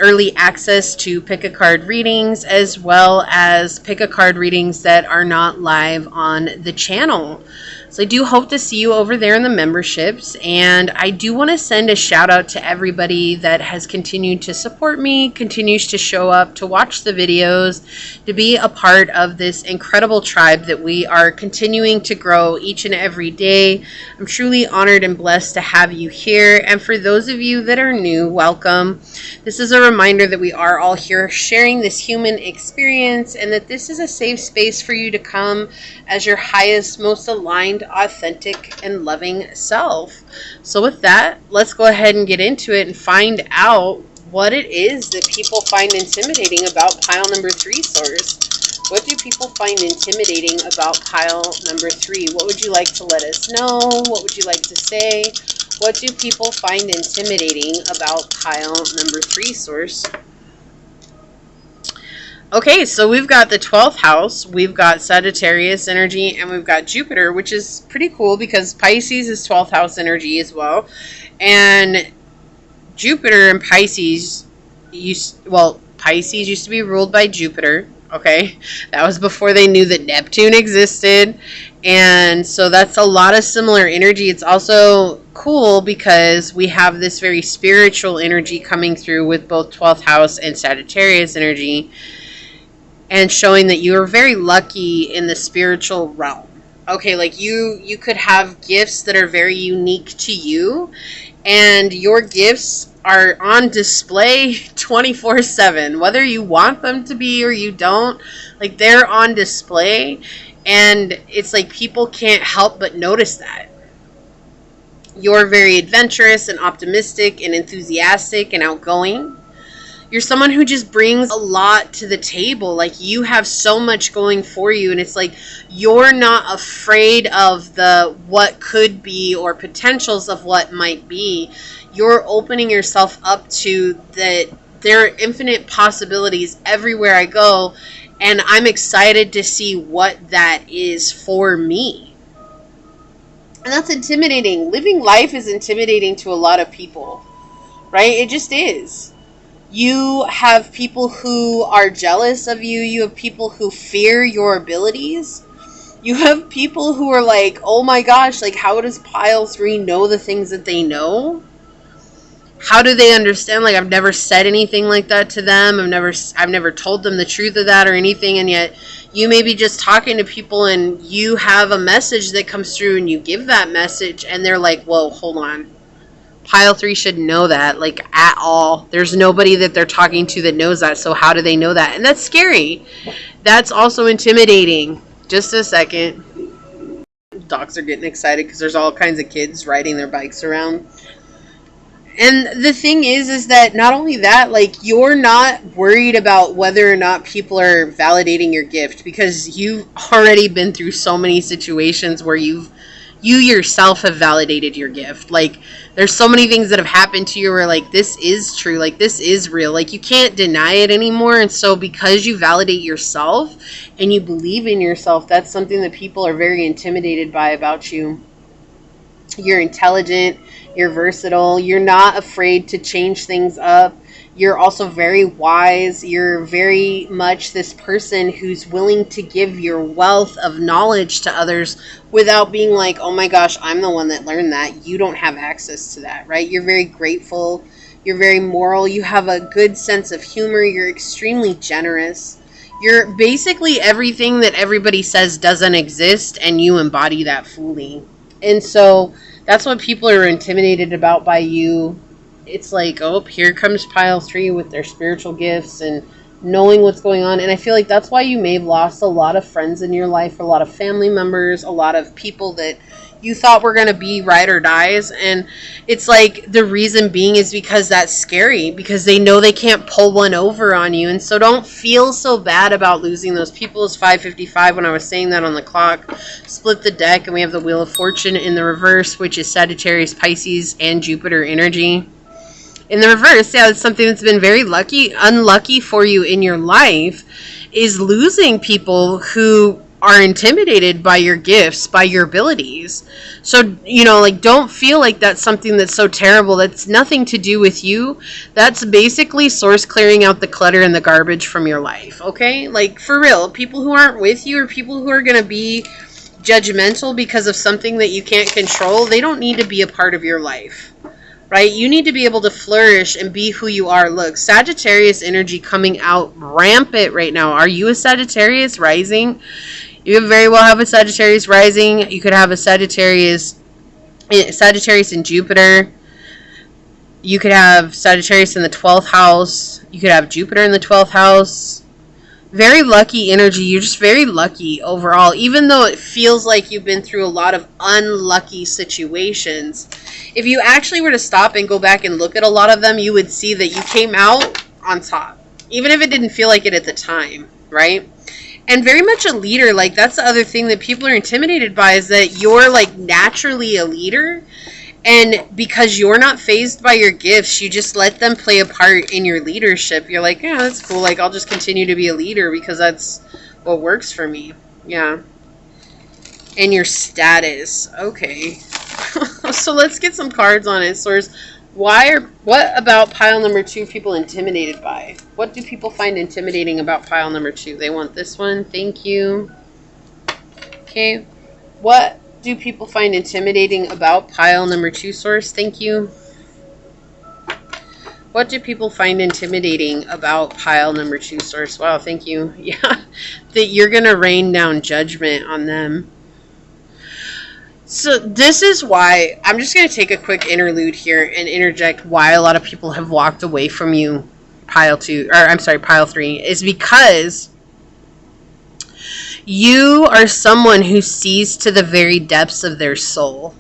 early access to pick a card readings, as well as pick a card readings that are not live on the channel. So I do hope to see you over there in the memberships, and I do want to send a shout out to everybody that has continued to support me, continues to show up to watch the videos, to be a part of this incredible tribe that we are continuing to grow each and every day. I'm truly honored and blessed to have you here, and for those of you that are new, welcome. This is a reminder that we are all here sharing this human experience, and that this is a safe space for you to come as your highest, most aligned, authentic, and loving self. So with that, let's go ahead and get into it and find out what it is that people find intimidating about pile number 3, Source. What do people find intimidating about pile number 3? What would you like to let us know? What would you like to say? What do people find intimidating about pile number 3, Source? Okay, so we've got the 12th house, we've got Sagittarius energy, and we've got Jupiter, which is pretty cool because Pisces is 12th house energy as well. And Jupiter and Pisces Pisces used to be ruled by Jupiter, okay? That was before they knew that Neptune existed. And so that's a lot of similar energy. It's also cool because we have this very spiritual energy coming through with both 12th house and Sagittarius energy, and showing that you are very lucky in the spiritual realm. Okay, like you could have gifts that are very unique to you, and your gifts are on display 24/7, whether you want them to be or you don't. Like, they're on display, and it's like people can't help but notice that. You're very adventurous and optimistic and enthusiastic and outgoing. You're someone who just brings a lot to the table. Like, you have so much going for you, and it's like you're not afraid of the what could be or potentials of what might be. You're opening yourself up to that there are infinite possibilities everywhere I go, and I'm excited to see what that is for me. And that's intimidating. Living life is intimidating to a lot of people, right? It just is. You have people who are jealous of you. You have people who fear your abilities. You have people who are like, oh my gosh, like, how does Pile 3 know the things that they know? How do they understand? Like, I've never said anything like that to them. I've never told them the truth of that or anything. And yet you may be just talking to people and you have a message that comes through and you give that message and they're like, whoa, hold on. Pile 3 should know that, like, at all. There's nobody that they're talking to that knows that, so how do they know that? And that's scary. That's also intimidating. Just a second. Dogs are getting excited because there's all kinds of kids riding their bikes around. And the thing is that not only that, like, you're not worried about whether or not people are validating your gift because you've already been through so many situations where you yourself have validated your gift. Like, there's so many things that have happened to you where, like, this is true, like, this is real, like, you can't deny it anymore. And so because you validate yourself and you believe in yourself, that's something that people are very intimidated by about you. You're intelligent, you're versatile, you're not afraid to change things up. You're also very wise. You're very much this person who's willing to give your wealth of knowledge to others without being like, oh my gosh, I'm the one that learned that. You don't have access to that, right? You're very grateful. You're very moral. You have a good sense of humor. You're extremely generous. You're basically everything that everybody says doesn't exist, and you embody that fully. And so that's what people are intimidated about by you. It's like, oh, here comes Pile 3 with their spiritual gifts and knowing what's going on. And I feel like that's why you may have lost a lot of friends in your life, a lot of family members, a lot of people that you thought were going to be ride or dies. And it's like the reason being is because that's scary, because they know they can't pull one over on you. And so don't feel so bad about losing those people. It's 5:55 when I was saying that on the clock. Split the deck and we have the Wheel of Fortune in the reverse, which is Sagittarius, Pisces, and Jupiter energy. In the reverse, yeah, it's something that's been very unlucky for you in your life, is losing people who are intimidated by your gifts, by your abilities. So, like, don't feel like that's something that's so terrible. That's nothing to do with you. That's basically source clearing out the clutter and the garbage from your life, okay? Like, for real, people who aren't with you or people who are going to be judgmental because of something that you can't control, they don't need to be a part of your life. Right? You need to be able to flourish and be who you are. Look, Sagittarius energy coming out rampant right now. Are you a Sagittarius rising? You could very well have a Sagittarius rising. You could have a Sagittarius in Jupiter. You could have Sagittarius in the 12th house. You could have Jupiter in the 12th house. Very lucky energy. You're just very lucky overall, even though it feels like you've been through a lot of unlucky situations. If you actually were to stop and go back and look at a lot of them, you would see that you came out on top, even if it didn't feel like it at the time, right? And very much a leader. Like, that's the other thing that people are intimidated by, is that you're, like, naturally a leader. And because you're not fazed by your gifts, you just let them play a part in your leadership. You're like, yeah, that's cool. Like, I'll just continue to be a leader because that's what works for me. Yeah. And your status. Okay. So let's get some cards on it. Source, what about pile number 2 people intimidated by? What do people find intimidating about pile number 2? They want this one. Thank you. Okay. What do people find intimidating about pile number 2, source? Thank you. What do people find intimidating about pile number 2, source? Wow, thank you. Yeah, that you're going to rain down judgment on them. So this is why I'm just going to take a quick interlude here and interject why a lot of people have walked away from you, pile 3, is because you are someone who sees to the very depths of their soul.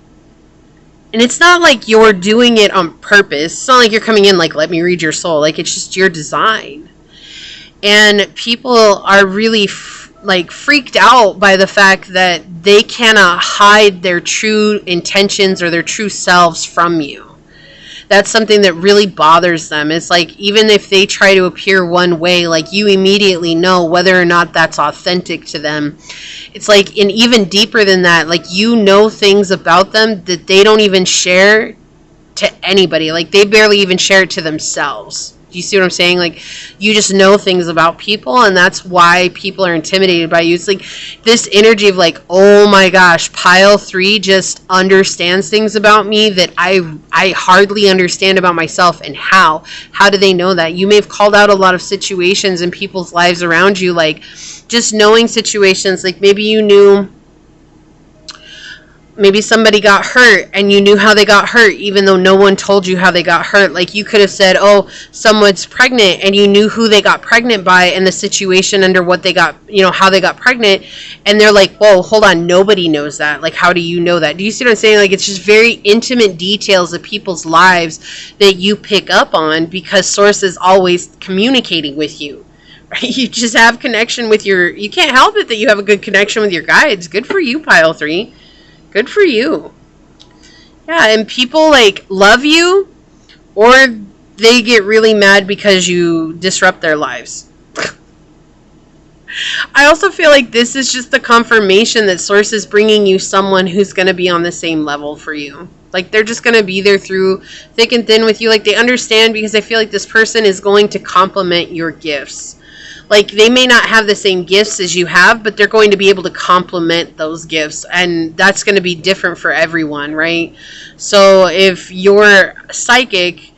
And it's not like you're doing it on purpose. It's not like you're coming in like, let me read your soul. Like, it's just your design. And people are really freaked out by the fact that they cannot hide their true intentions or their true selves from you. that's something that really bothers them. It's like, even if they try to appear one way, like, you immediately know whether or not that's authentic to them. It's like, and even deeper than that, like, you know things about them that they don't even share to anybody. Like, they barely even share it to themselves. Do you see what I'm saying? Like, you just know things about people, and that's why people are intimidated by you. It's like this energy of like, oh my gosh, pile 3 just understands things about me that I hardly understand about myself. And how do they know that? You may have called out a lot of situations in people's lives around you, like just knowing situations. Like, maybe you knew, maybe somebody got hurt and you knew how they got hurt even though no one told you how they got hurt. Like, you could have said, oh, someone's pregnant, and you knew who they got pregnant by and the situation under what they got, you know, how they got pregnant. And they're like, whoa, hold on, nobody knows that. Like, how do you know that? Do you see what I'm saying? Like, it's just very intimate details of people's lives that you pick up on because Source is always communicating with you. Right? You just have connection with you can't help it that you have a good connection with your guides. Good for you, pile 3. Good for you. Yeah, and people like love you, or they get really mad because you disrupt their lives. I also feel like this is just the confirmation that Source is bringing you someone who's going to be on the same level for you. Like, they're just going to be there through thick and thin with you. Like, they understand, because I feel like this person is going to complement your gifts. Like, they may not have the same gifts as you have, but they're going to be able to complement those gifts. And that's going to be different for everyone, right? So if you're psychic,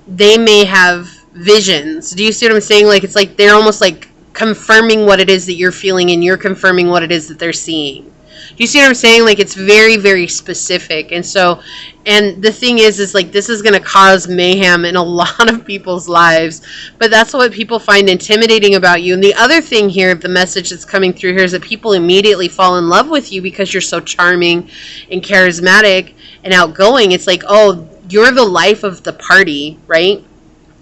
they may have visions. Do you see what I'm saying? Like, it's like they're almost like confirming what it is that you're feeling, and you're confirming what it is that they're seeing. Do you see what I'm saying? Like, it's very, very specific. And so, and the thing is like, this is going to cause mayhem in a lot of people's lives, but that's what people find intimidating about you. And the other thing here, the message that's coming through here, is that people immediately fall in love with you because you're so charming and charismatic and outgoing. It's like, oh, you're the life of the party, right?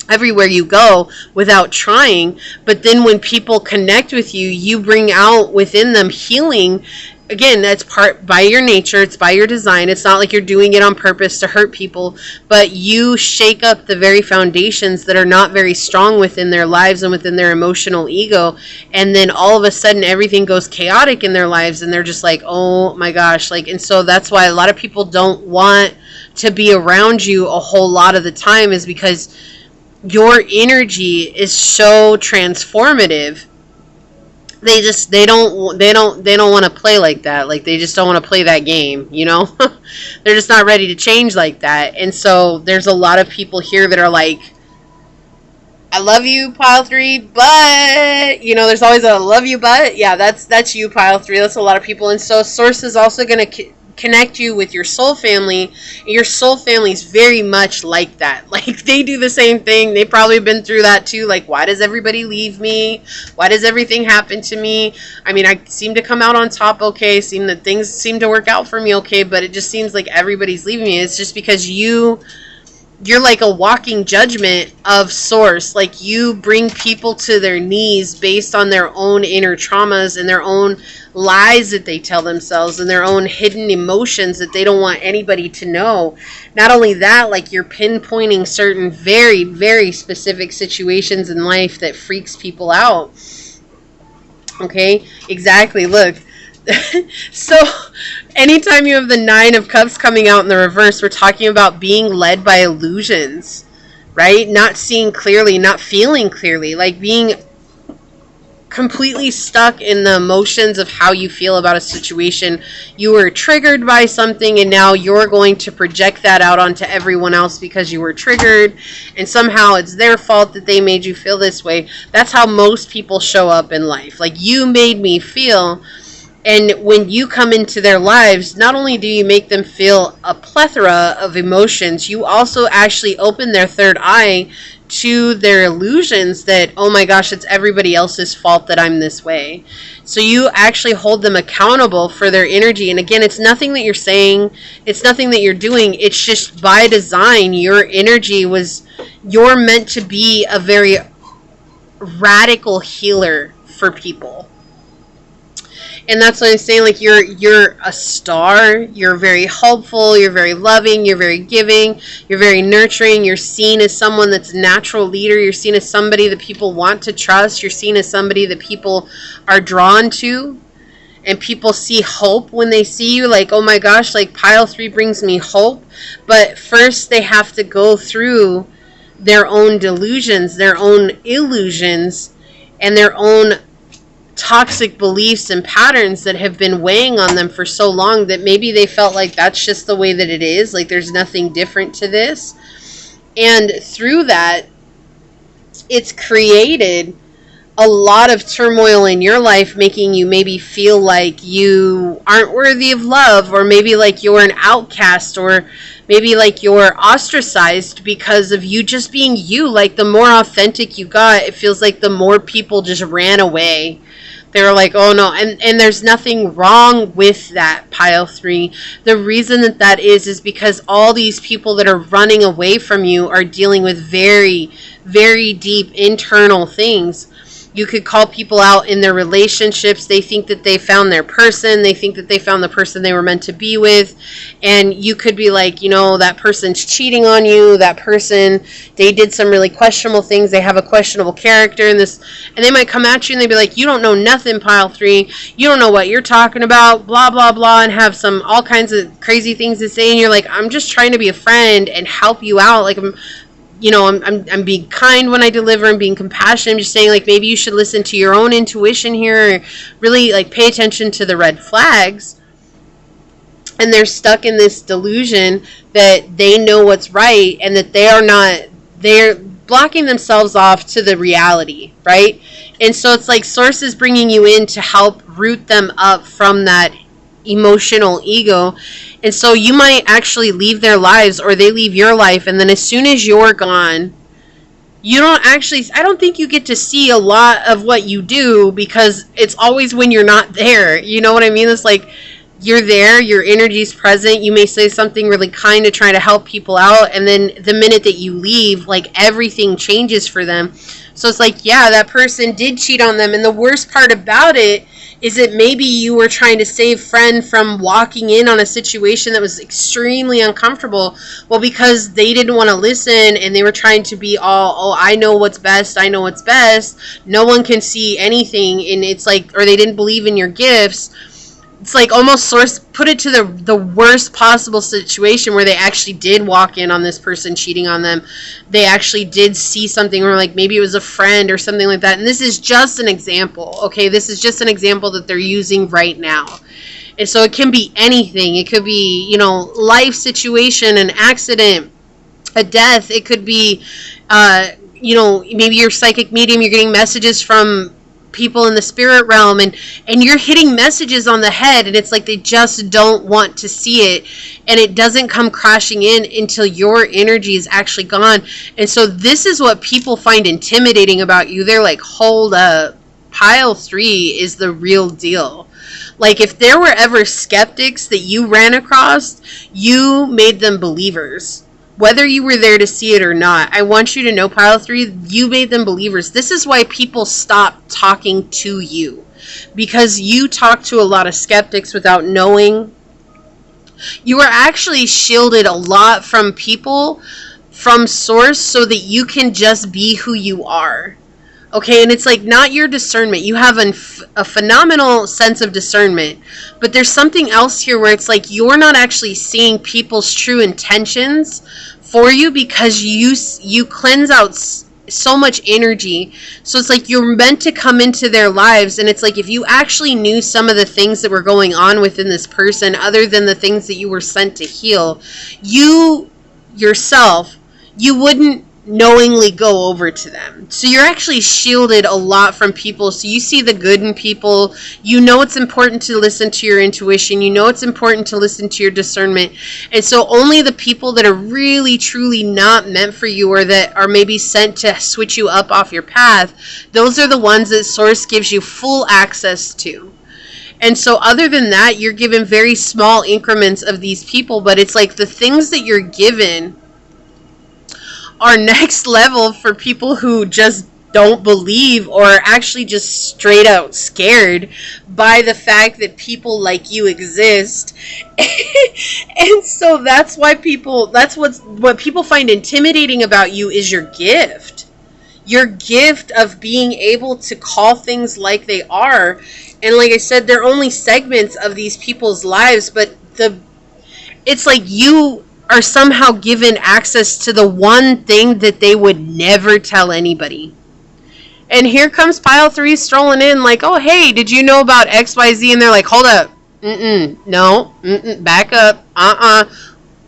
Everywhere you go without trying. But then when people connect with you, you bring out within them healing. Again, that's part by your nature. It's by your design. It's not like you're doing it on purpose to hurt people, but you shake up the very foundations that are not very strong within their lives and within their emotional ego. And then all of a sudden everything goes chaotic in their lives, and they're just like, oh my gosh. Like, and so that's why a lot of people don't want to be around you a whole lot of the time, is because your energy is so transformative. They don't want to play like that. Like, they just don't want to play that game, you know? They're just not ready to change like that. And so there's a lot of people here that are like, I love you, pile 3, but, you know, there's always a love you, but. Yeah, that's you, pile 3. That's a lot of people. And so Source is also going to connect you with your soul family. And your soul family is very much like that. Like, they do the same thing. They've probably been through that too. Like, why does everybody leave me? Why does everything happen to me? I mean, I seem to come out on top okay. Things seem to work out for me okay, but it just seems like everybody's leaving me. It's just because you're like a walking judgment of Source. Like, you bring people to their knees based on their own inner traumas and their own lies that they tell themselves and their own hidden emotions that they don't want anybody to know. Not only that, like, you're pinpointing certain very, very specific situations in life that freaks people out. Okay, exactly. Look. So anytime you have the 9 of Cups coming out in the reverse, we're talking about being led by illusions, right? Not seeing clearly, not feeling clearly, like being completely stuck in the emotions of how you feel about a situation. You were triggered by something, and now you're going to project that out onto everyone else because you were triggered, and somehow it's their fault that they made you feel this way. That's how most people show up in life. Like, you made me feel. And when you come into their lives, not only do you make them feel a plethora of emotions, you also actually open their third eye to their illusions that, oh my gosh, it's everybody else's fault that I'm this way. So you actually hold them accountable for their energy. And again, it's nothing that you're saying, it's nothing that you're doing, it's just by design. Your energy you're meant to be a very radical healer for people. And that's what I'm saying, like, you're a star, you're very helpful, you're very loving, you're very giving, you're very nurturing, you're seen as someone that's a natural leader, you're seen as somebody that people want to trust, you're seen as somebody that people are drawn to, and people see hope when they see you, like, oh my gosh, like, pile 3 brings me hope. But first they have to go through their own delusions, their own illusions, and their own toxic beliefs and patterns that have been weighing on them for so long that maybe they felt like that's just the way that it is, like there's nothing different to this. And through that, it's created a lot of turmoil in your life, making you maybe feel like you aren't worthy of love, or maybe like you're an outcast, or maybe like you're ostracized because of you just being you. Like, the more authentic you got, it feels like the more people just ran away. They were like, oh no, and there's nothing wrong with that, pile 3. The reason that is because all these people that are running away from you are dealing with very, very deep internal things. You could call people out in their relationships. They think that they found their person. They think that they found the person they were meant to be with. And you could be like, you know, that person's cheating on you. That person, they did some really questionable things. They have a questionable character in this. And they might come at you and they'd be like, you don't know nothing, pile 3. You don't know what you're talking about, blah, blah, blah, and have some all kinds of crazy things to say. And you're like, I'm just trying to be a friend and help you out. Like, I'm being kind when I deliver. I'm being compassionate. I'm just saying, like, maybe you should listen to your own intuition here, or really, like, pay attention to the red flags. And they're stuck in this delusion that they know what's right, and that they're blocking themselves off to the reality, right? And so it's like Source is bringing you in to help root them up from that emotional ego. And so you might actually leave their lives, or they leave your life, and then as soon as you're gone, I don't think you get to see a lot of what you do, because it's always when you're not there. You know what I mean? It's like, you're there, your energy's present, you may say something really kind to try to help people out, and then the minute that you leave, like, everything changes for them. So it's like, yeah, that person did cheat on them, and the worst part about it is that maybe you were trying to save friend from walking in on a situation that was extremely uncomfortable. Well, because they didn't want to listen, and they were trying to be all, oh, I know what's best, I know what's best. No one can see anything, and it's like, or they didn't believe in your gifts. It's like almost Source put it to the worst possible situation where they actually did walk in on this person cheating on them. They actually did see something where, like, maybe it was a friend or something like that. And this is just an example, okay? This is just an example that they're using right now. And so it can be anything. It could be, you know, life situation, an accident, a death. It could be, you know, maybe you're psychic medium, you're getting messages from people in the spirit realm, and you're hitting messages on the head, and it's like they just don't want to see it, and it doesn't come crashing in until your energy is actually gone. And so this is what people find intimidating about you. They're like, hold up, pile 3 is the real deal. Like, if there were ever skeptics that you ran across, you made them believers. Whether you were there to see it or not, I want you to know, pile 3, you made them believers. This is why people stop talking to you, because you talk to a lot of skeptics without knowing. You are actually shielded a lot from people, from Source, so that you can just be who you are. Okay, and it's like not your discernment. You have a phenomenal sense of discernment, but there's something else here where it's like you're not actually seeing people's true intentions for you, because you cleanse out so much energy. So it's like you're meant to come into their lives, and it's like if you actually knew some of the things that were going on within this person, other than the things that you were sent to heal, you yourself, you wouldn't knowingly go over to them. So you're actually shielded a lot from people. So you see the good in people. You know it's important to listen to your intuition. You know it's important to listen to your discernment. And so only the people that are really truly not meant for you, or that are maybe sent to switch you up off your path, those are the ones that Source gives you full access to. And so other than that, you're given very small increments of these people, but it's like the things that you're given are next level for people who just don't believe or are actually just straight out scared by the fact that people like you exist. And so that's why what people find intimidating about you is your gift. Your gift of being able to call things like they are. And like I said, they're only segments of these people's lives, but it's like you are somehow given access to the one thing that they would never tell anybody. And here comes pile 3 strolling in like, oh, hey, did you know about XYZ? And they're like, hold up. No. Back up.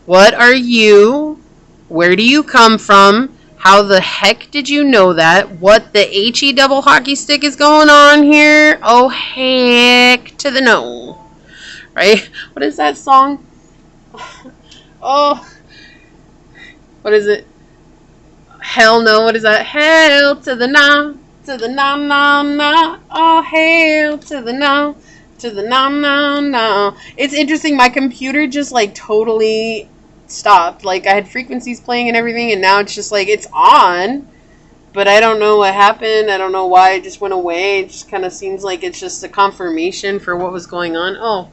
What are you? Where do you come from? How the heck did you know that? What the HE double hockey stick is going on here? Oh, heck to the no. Right? What is that song? Oh. What is it? Hell no. What is that? Hell to the no. To the no, no, no. Oh, hell to the no. To the no, no, no. It's interesting. My computer just like totally stopped. Like I had frequencies playing and everything, and now it's just like it's on. But I don't know what happened. I don't know why it just went away. It just kind of seems like it's just a confirmation for what was going on. Oh,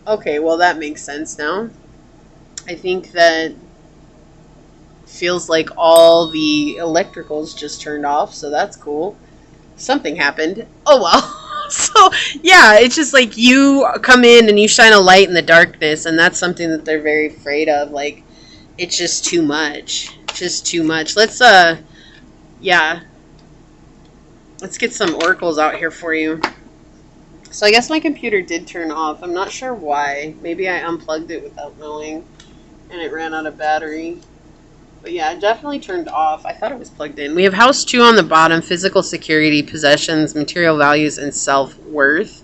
okay. Well, that makes sense now. I think that feels like all the electricals just turned off, so that's cool. Something happened. Oh well. So yeah, it's just like you come in and you shine a light in the darkness, and that's something that they're very afraid of. Like it's just too much. Just too much. Let's get some oracles out here for you. So I guess my computer did turn off. I'm not sure why. Maybe I unplugged it without knowing and it ran out of battery. But yeah, it definitely turned off. I thought it was plugged in. We have house 2 on the bottom, physical security, possessions, material values, and self-worth.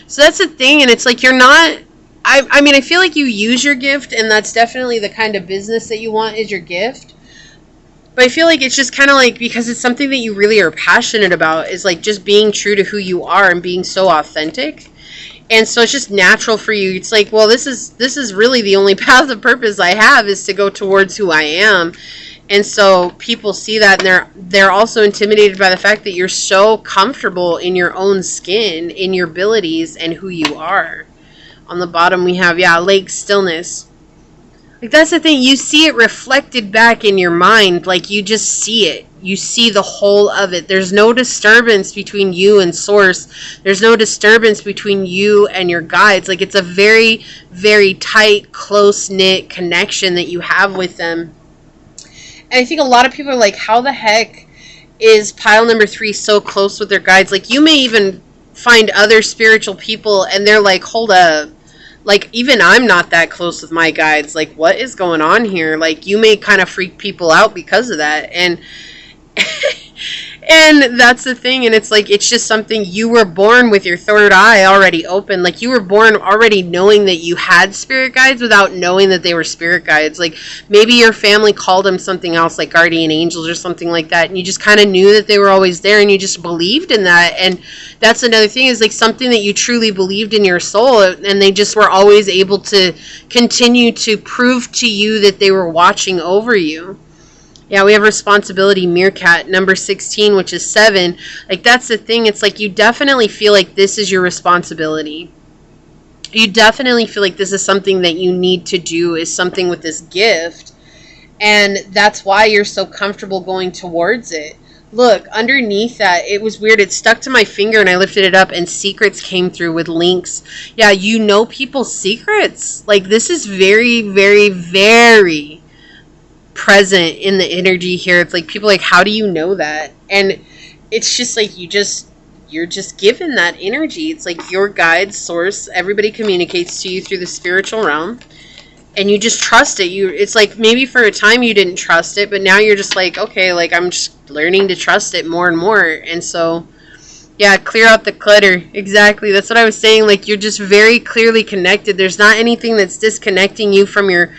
So that's the thing, and it's like you're not... I mean, I feel like you use your gift, and that's definitely the kind of business that you want is your gift. But I feel like it's just kind of like, because it's something that you really are passionate about, is like just being true to who you are and being so authentic. And so it's just natural for you. It's like, well, this is really the only path of purpose I have is to go towards who I am. And so people see that, and they're also intimidated by the fact that you're so comfortable in your own skin, in your abilities, and who you are. On the bottom we have, lake stillness. Like that's the thing, you see it reflected back in your mind, like you just see it. You see the whole of it. There's no disturbance between you and source. There's no disturbance between you and your guides. Like it's a very, very tight, close-knit connection that you have with them. And I think a lot of people are like, how the heck is pile number 3 so close with their guides? Like you may even find other spiritual people and they're like, hold up. Like, even I'm not that close with my guides. Like, what is going on here? Like, you may kind of freak people out because of that. And and that's the thing. And it's like, it's just something, you were born with your third eye already open. Like, you were born already knowing that you had spirit guides without knowing that they were spirit guides. Like, maybe your family called them something else, like guardian angels or something like that. And you just kind of knew that they were always there, and you just believed in that. And that's another thing, is like something that you truly believed in your soul, and they just were always able to continue to prove to you that they were watching over you. Yeah, we have responsibility, meerkat, number 16, which is 7. Like, that's the thing. It's like you definitely feel like this is your responsibility. You definitely feel like this is something that you need to do, is something with this gift. And that's why you're so comfortable going towards it. Look, underneath that, it was weird. It stuck to my finger and I lifted it up and secrets came through with links. Yeah, you know people's secrets. Like, this is very, very, very present in the energy here. It's like people like, how do you know that? And it's just like you're just given that energy. It's like your guide, source, everybody communicates to you through the spiritual realm, and you just trust it. It's like maybe for a time you didn't trust it, but now you're just like, okay, like I'm just learning to trust it more and more. And so yeah, clear out the clutter. Exactly. That's what I was saying. Like, you're just very clearly connected. There's not anything that's disconnecting you from your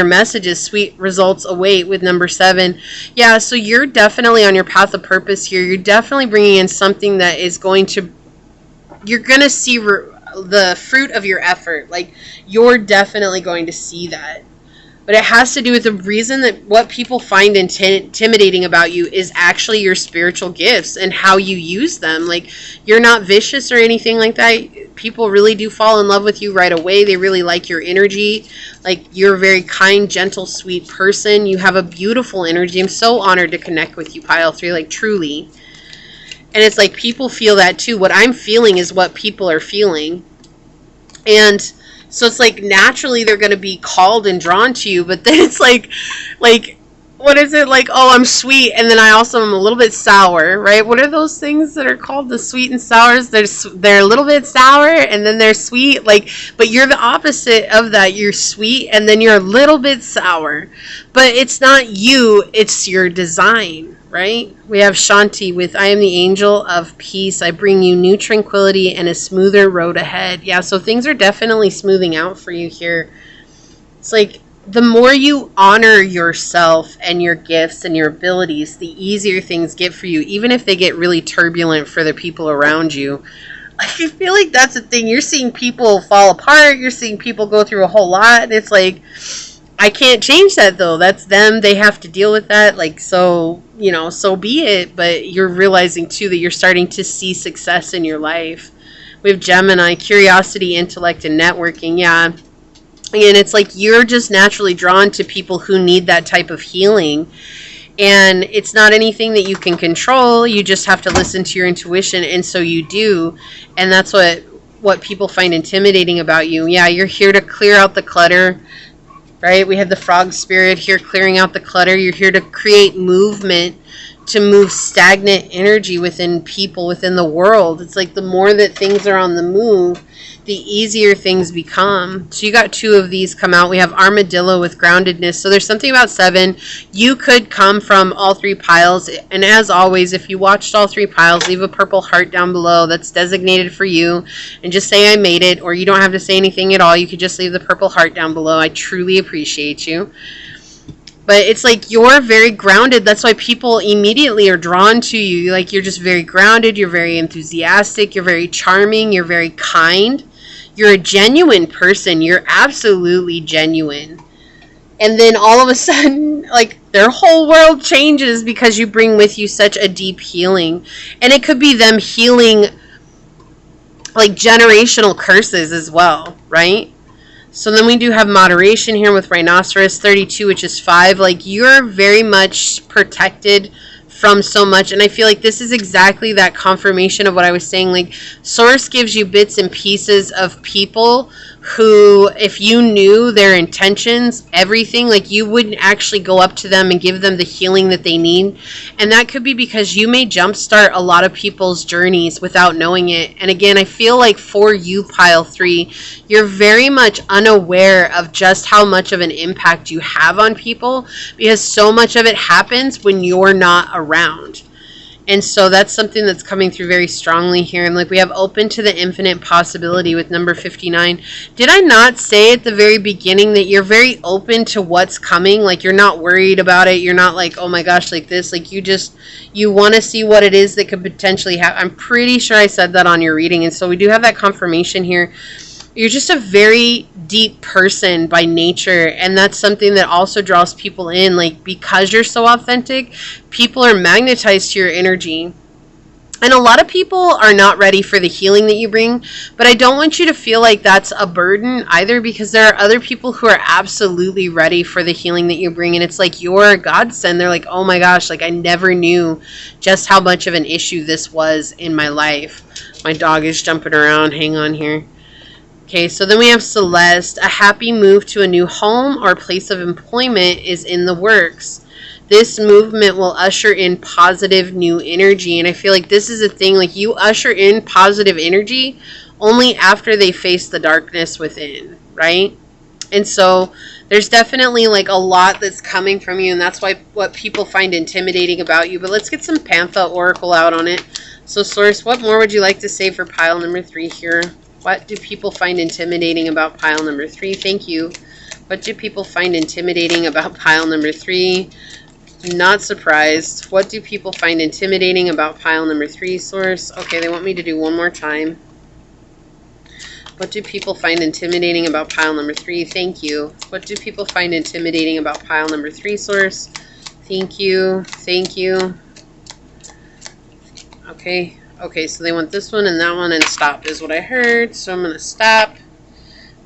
messages. Sweet results await with number 7. Yeah, so you're definitely on your path of purpose here. You're definitely bringing in something that is going to... You're going to see the fruit of your effort. Like, you're definitely going to see that. But it has to do with the reason that what people find intimidating about you is actually your spiritual gifts and how you use them. Like, you're not vicious or anything like that. People really do fall in love with you right away. They really like your energy. Like, you're a very kind, gentle, sweet person. You have a beautiful energy. I'm so honored to connect with you, Pile 3, like, truly. And it's like people feel that too. What I'm feeling is what people are feeling. And so it's like naturally they're going to be called and drawn to you, but then it's like, what is it? Like, oh, I'm sweet, and then I also am a little bit sour, right? What are those things that are called, the sweet and sours? They're a little bit sour, and then they're sweet. Like, but you're the opposite of that. You're sweet, and then you're a little bit sour. But it's not you, it's your design, right? We have Shanti with, I am the angel of peace. I bring you new tranquility and a smoother road ahead. Yeah, so things are definitely smoothing out for you here. It's like, the more you honor yourself and your gifts and your abilities, the easier things get for you, even if they get really turbulent for the people around you. I feel like that's the thing. You're seeing people fall apart. You're seeing people go through a whole lot. And it's like, I can't change that, though. That's them. They have to deal with that. Like, so, you know, so be it. But you're realizing, too, that you're starting to see success in your life. We have Gemini, curiosity, intellect, and networking. Yeah. And it's like you're just naturally drawn to people who need that type of healing. And it's not anything that you can control. You just have to listen to your intuition. And so you do. And that's what people find intimidating about you. Yeah, you're here to clear out the clutter, right? We have the frog spirit here clearing out the clutter. You're here to create movement, to move stagnant energy within people, within the world. It's like the more that things are on the move, the easier things become. So you got 2 of these come out. We have armadillo with groundedness. So there's something about 7. You could come from all 3 piles. And as always, if you watched all 3 piles, leave a purple heart down below that's designated for you. And just say I made it. Or you don't have to say anything at all. You could just leave the purple heart down below. I truly appreciate you. But it's like you're very grounded. That's why people immediately are drawn to you. Like, you're just very grounded. You're very enthusiastic. You're very charming. You're very kind. You're a genuine person. You're absolutely genuine. And then all of a sudden, like, their whole world changes because you bring with you such a deep healing. And it could be them healing, like, generational curses as well, right? So then we do have moderation here with Rhinoceros 32, which is 5. Like, you're very much protected from so much. And I feel like this is exactly that confirmation of what I was saying. Like, Source gives you bits and pieces of people who, if you knew their intentions, everything, like, you wouldn't actually go up to them and give them the healing that they need. And that could be because you may jumpstart a lot of people's journeys without knowing it. And again, I feel like for you, Pile 3, you're very much unaware of just how much of an impact you have on people, because so much of it happens when you're not around. And so that's something that's coming through very strongly here. And like, we have open to the infinite possibility with number 59. Did I not say at the very beginning that you're very open to what's coming? Like, you're not worried about it. You're not like, oh my gosh, like this. Like, you want to see what it is that could potentially happen. I'm pretty sure I said that on your reading. And so we do have that confirmation here. You're just a very deep person by nature, and that's something that also draws people in. Like, because you're so authentic, people are magnetized to your energy. And a lot of people are not ready for the healing that you bring, but I don't want you to feel like that's a burden either, because there are other people who are absolutely ready for the healing that you bring, and it's like you're a godsend. They're like, oh my gosh, like, I never knew just how much of an issue this was in my life. My dog is jumping around. Hang on here. Okay, so then we have Celeste. A happy move to a new home or place of employment is in the works. This movement will usher in positive new energy. And I feel like this is a thing, like, you usher in positive energy only after they face the darkness within, right? And so there's definitely like a lot that's coming from you, and that's why what people find intimidating about you. But let's get some Pantha Oracle out on it. So Source, what more would you like to say for pile number 3 here? What do people find intimidating about pile number 3? Thank you. What do people find intimidating about pile number 3? Not surprised. What do people find intimidating about pile number 3, Source? Okay, they want me to do one more time. What do people find intimidating about pile number 3? Thank you. What do people find intimidating about pile number 3, Source? Thank you. Thank you. Okay. Okay, so they want this one and that one, and stop is what I heard. So I'm going to stop.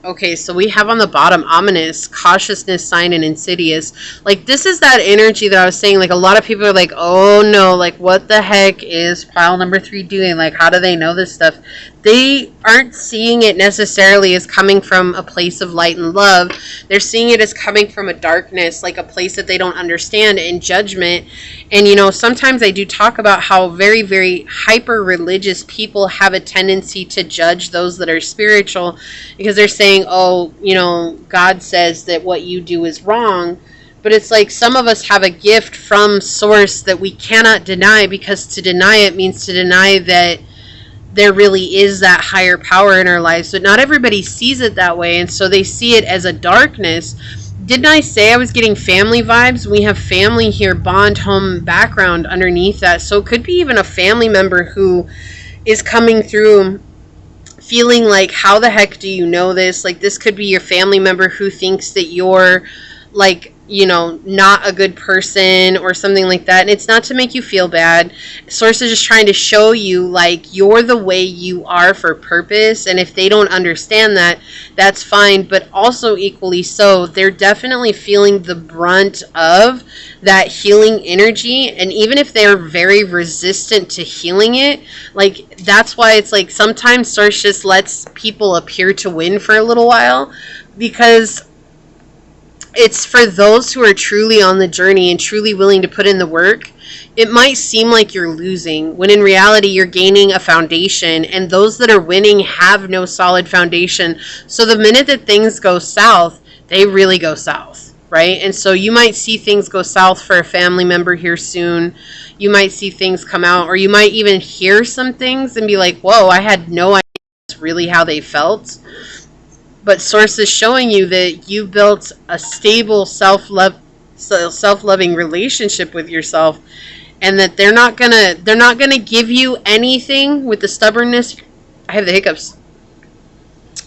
Okay, so we have on the bottom ominous, cautiousness, sign, and insidious. Like, this is that energy that I was saying. Like, a lot of people are like, oh no, like, what the heck is pile number 3 doing? Like, how do they know this stuff? They aren't seeing it necessarily as coming from a place of light and love. They're seeing it as coming from a darkness, like a place that they don't understand, and judgment. And, you know, sometimes I do talk about how very, very hyper-religious people have a tendency to judge those that are spiritual, because they're saying, oh, you know, God says that what you do is wrong. But it's like some of us have a gift from Source that we cannot deny, because to deny it means to deny that there really is that higher power in our lives. But not everybody sees it that way, and so they see it as a darkness. Didn't I say I was getting family vibes? We have family here, bond, home, background underneath that. So it could be even a family member who is coming through feeling like, how the heck do you know this? Like, this could be your family member who thinks that you're, like, you know, not a good person or something like that. And it's not to make you feel bad. Source is just trying to show you, like, you're the way you are for purpose. And if they don't understand that, that's fine. But also equally so, they're definitely feeling the brunt of that healing energy. And even if they're very resistant to healing it, like, that's why it's like sometimes Source just lets people appear to win for a little while, because it's for those who are truly on the journey and truly willing to put in the work. It might seem like you're losing, when in reality you're gaining a foundation, and those that are winning have no solid foundation. So the minute that things go south, they really go south, right? And so you might see things go south for a family member here soon. You might see things come out, or you might even hear some things and be like, whoa, I had no idea that's really how they felt. But Source is showing you that you built a stable self-loving relationship with yourself, and that they're not gonna give you anything with the stubbornness. I have the hiccups.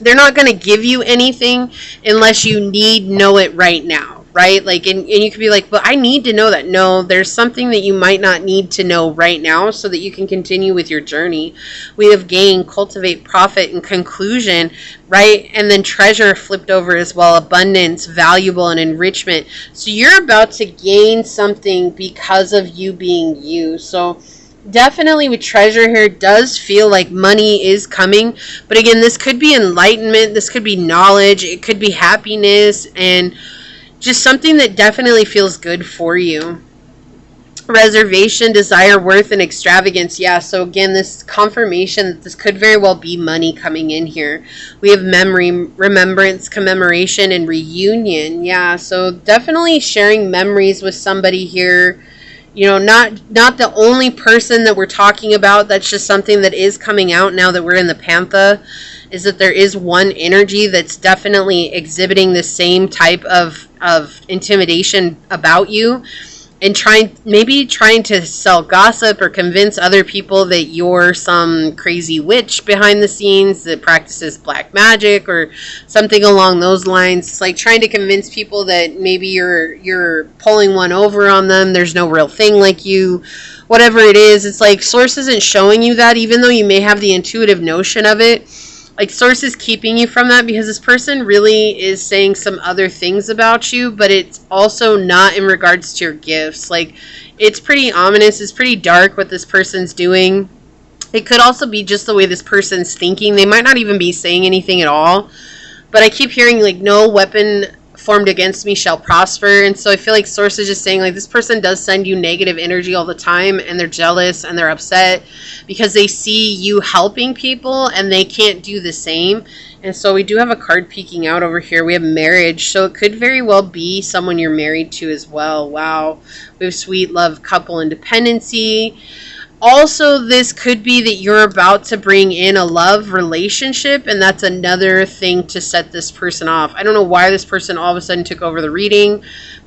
They're not gonna give you anything unless you know it right now. Right? Like, and you could be like, but I need to know that. No, there's something that you might not need to know right now so that you can continue with your journey. We have gain, cultivate, profit, and conclusion, right? And then treasure flipped over as well, abundance, valuable, and enrichment. So you're about to gain something because of you being you. So definitely with treasure here, it does feel like money is coming. But again, this could be enlightenment. This could be knowledge. It could be happiness, and just something that definitely feels good for you. Reservation, desire, worth, and extravagance. Yeah, so again, this confirmation that this could very well be money coming in here. We have memory, remembrance, commemoration, and reunion. Yeah, so definitely sharing memories with somebody here. You know, not the only person that we're talking about. That's just something that is coming out now that we're in the Pantha, is that there is one energy that's definitely exhibiting the same type of intimidation about you, and maybe trying to sell gossip or convince other people that you're some crazy witch behind the scenes that practices black magic or something along those lines. It's like trying to convince people that maybe you're pulling one over on them. There's no real thing like you. Whatever it is, it's like Source isn't showing you that, even though you may have the intuitive notion of it. Like, Source is keeping you from that, because this person really is saying some other things about you, but it's also not in regards to your gifts. Like, it's pretty ominous. It's pretty dark what this person's doing. It could also be just the way this person's thinking. They might not even be saying anything at all. But I keep hearing, like, no weapon formed against me shall prosper. And so I feel like Source is just saying, like, this person does send you negative energy all the time, and they're jealous and they're upset because they see you helping people and they can't do the same. And so we do have a card peeking out over here. We have marriage. So it could very well be someone you're married to as well. Wow. We have sweet love, couple, and dependency. Also, this could be that you're about to bring in a love relationship, and that's another thing to set this person off. I don't know why this person all of a sudden took over the reading,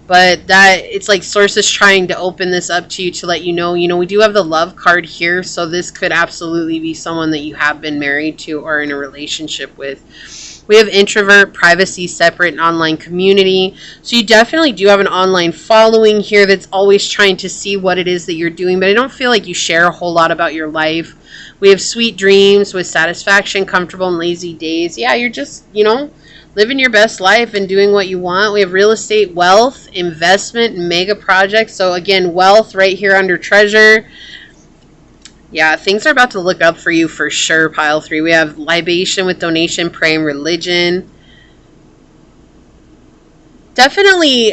But that, it's like source is trying to open this up to you to let you know, we do have the love card here. So this could absolutely be someone that you have been married to or in a relationship with. We have introvert, privacy, separate, and online community. So you definitely do have an online following here that's always trying to see what it is that you're doing, but I don't feel like you share a whole lot about your life. We have sweet dreams with satisfaction, comfortable and lazy days. Yeah, you're just, living your best life and doing what you want. We have real estate, wealth, investment, mega projects. So again, wealth right here under treasure. Yeah, things are about to look up for you for sure, pile 3. We have libation with donation, praying, religion. Definitely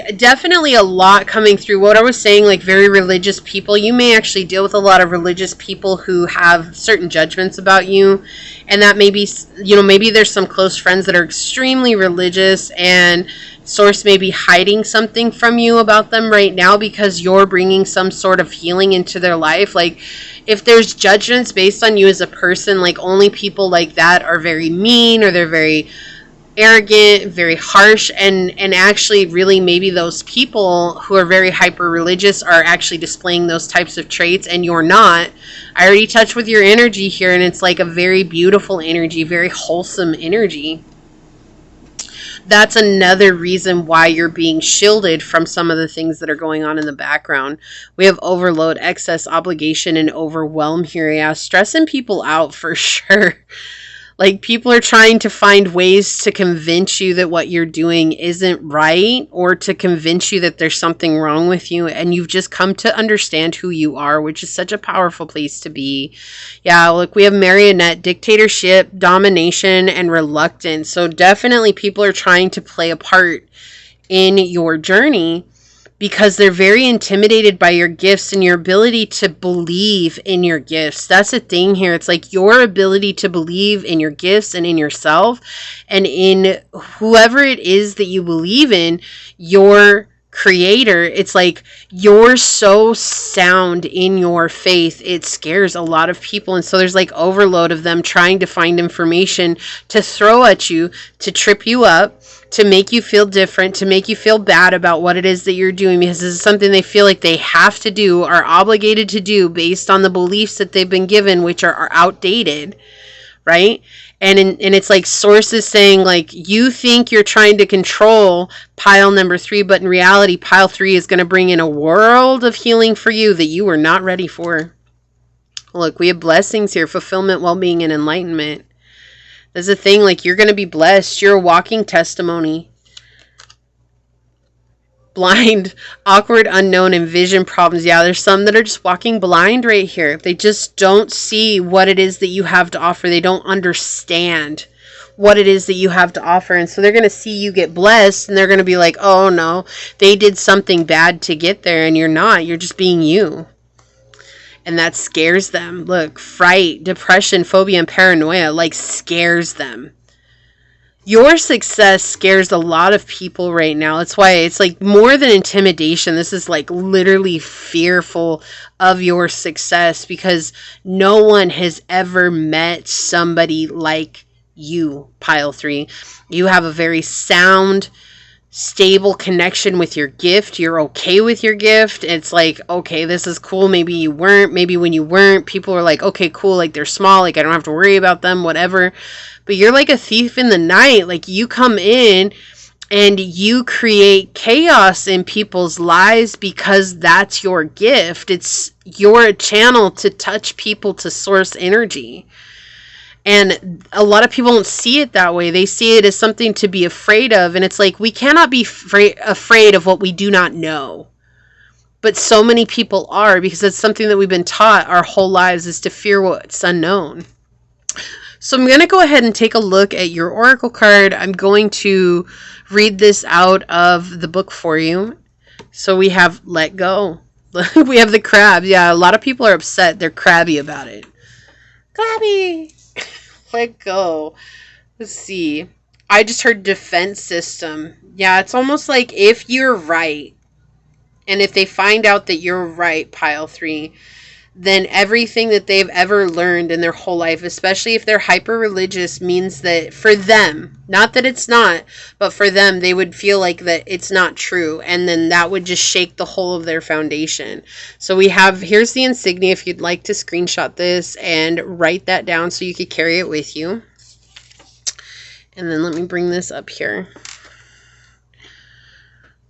a lot coming through. What I was saying, like very religious people, you may actually deal with a lot of religious people who have certain judgments about you. And that maybe, maybe there's some close friends that are extremely religious and source may be hiding something from you about them right now because you're bringing some sort of healing into their life. Like if there's judgments based on you as a person, like only people like that are very mean or they're very arrogant, very harsh, and actually really maybe those people who are very hyper religious are actually displaying those types of traits and you're not. I already touched with your energy here and it's like a very beautiful energy, very wholesome energy. That's another reason why you're being shielded from some of the things that are going on in the background. We have overload, excess, obligation, and overwhelm here. Yeah, stressing people out for sure. Like people are trying to find ways to convince you that what you're doing isn't right or to convince you that there's something wrong with you. And you've just come to understand who you are, which is such a powerful place to be. Yeah, look, we have marionette, dictatorship, domination, and reluctance. So definitely people are trying to play a part in your journey because they're very intimidated by your gifts and your ability to believe in your gifts. That's the thing here. It's like your ability to believe in your gifts and in yourself and in whoever it is that you believe in, your creator. It's like you're so sound in your faith. It scares a lot of people. And so there's like overload of them trying to find information to throw at you, to trip you up, to make you feel different, to make you feel bad about what it is that you're doing because this is something they feel like they have to do, are obligated to do based on the beliefs that they've been given, which are outdated, right? And it's like sources saying like you think you're trying to control pile number 3, but in reality, pile 3 is going to bring in a world of healing for you that you were not ready for. Look, we have blessings here, fulfillment, well-being, and enlightenment. There's a thing like you're going to be blessed. You're a walking testimony. Blind, awkward, unknown, and vision problems. Yeah, there's some that are just walking blind right here. They just don't see what it is that you have to offer. They don't understand what it is that you have to offer. And so they're going to see you get blessed and they're going to be like, oh no, they did something bad to get there and you're not. You're just being you. And that scares them. Look, fright, depression, phobia, and paranoia, like scares them. Your success scares a lot of people right now. That's why it's like more than intimidation. This is like literally fearful of your success because no one has ever met somebody like you, pile 3. You have a very sound, stable connection with your gift. You're okay with your gift. It's like, okay, this is cool. Maybe you weren't. Maybe when you weren't, people are like, okay, cool. Like they're small. Like I don't have to worry about them, whatever. But you're like a thief in the night. Like you come in and you create chaos in people's lives because that's your gift. It's your channel to touch people, to source energy. And a lot of people don't see it that way. They see it as something to be afraid of. And it's like, we cannot be afraid of what we do not know. But so many people are because it's something that we've been taught our whole lives is to fear what's unknown. So I'm going to go ahead and take a look at your oracle card. I'm going to read this out of the book for you. So we have let go. We have the crabs. Yeah, a lot of people are upset. They're crabby about it. Crabby. Let go. Let's see. I just heard defense system. Yeah, it's almost like if you're right, and if they find out that you're right, pile 3, then everything that they've ever learned in their whole life, especially if they're hyper religious, means that for them, not that it's not, but for them, they would feel like that it's not true. And then that would just shake the whole of their foundation. So we have, here's the insignia if you'd like to screenshot this and write that down so you could carry it with you. And then let me bring this up here.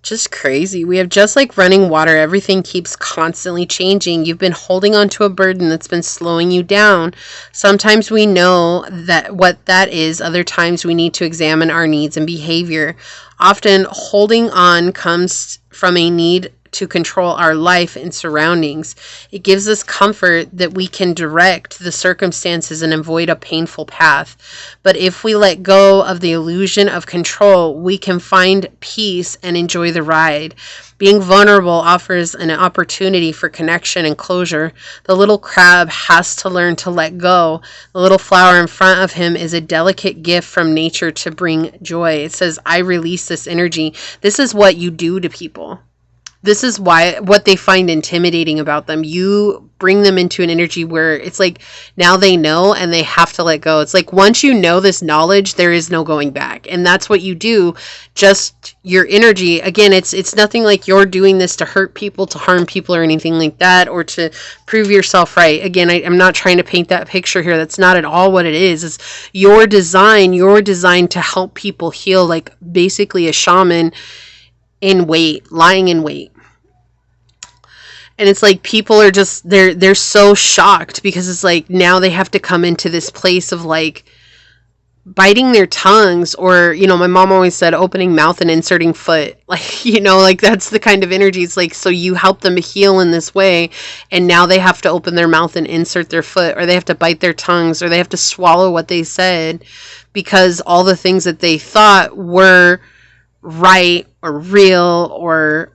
Just crazy. We have just like running water. Everything keeps constantly changing. You've been holding on to a burden that's been slowing you down. Sometimes we know that what that is. Other times we need to examine our needs and behavior. Often holding on comes from a need to control our life and surroundings. It gives us comfort that we can direct the circumstances and avoid a painful path. But if we let go of the illusion of control, we can find peace and enjoy the ride. Being vulnerable offers an opportunity for connection and closure. The little crab has to learn to let go. The little flower in front of him is a delicate gift from nature to bring joy. It says, I release this energy. This is what you do to people. This is what they find intimidating about them. You bring them into an energy where it's like now they know and they have to let go. It's like once you know this knowledge, there is no going back. And that's what you do. Just your energy. Again, it's nothing like you're doing this to hurt people, to harm people or anything like that, or to prove yourself right. Again, I'm not trying to paint that picture here. That's not at all what it is. It's your design. You're designed to help people heal, like basically a shaman in wait, lying in wait. And it's like people are just, they're so shocked because it's like now they have to come into this place of like biting their tongues, or, you know, my mom always said opening mouth and inserting foot. Like, you know, like that's the kind of energy. It's like, so you help them heal in this way, and now they have to open their mouth and insert their foot, or they have to bite their tongues, or they have to swallow what they said because all the things that they thought were right or real or,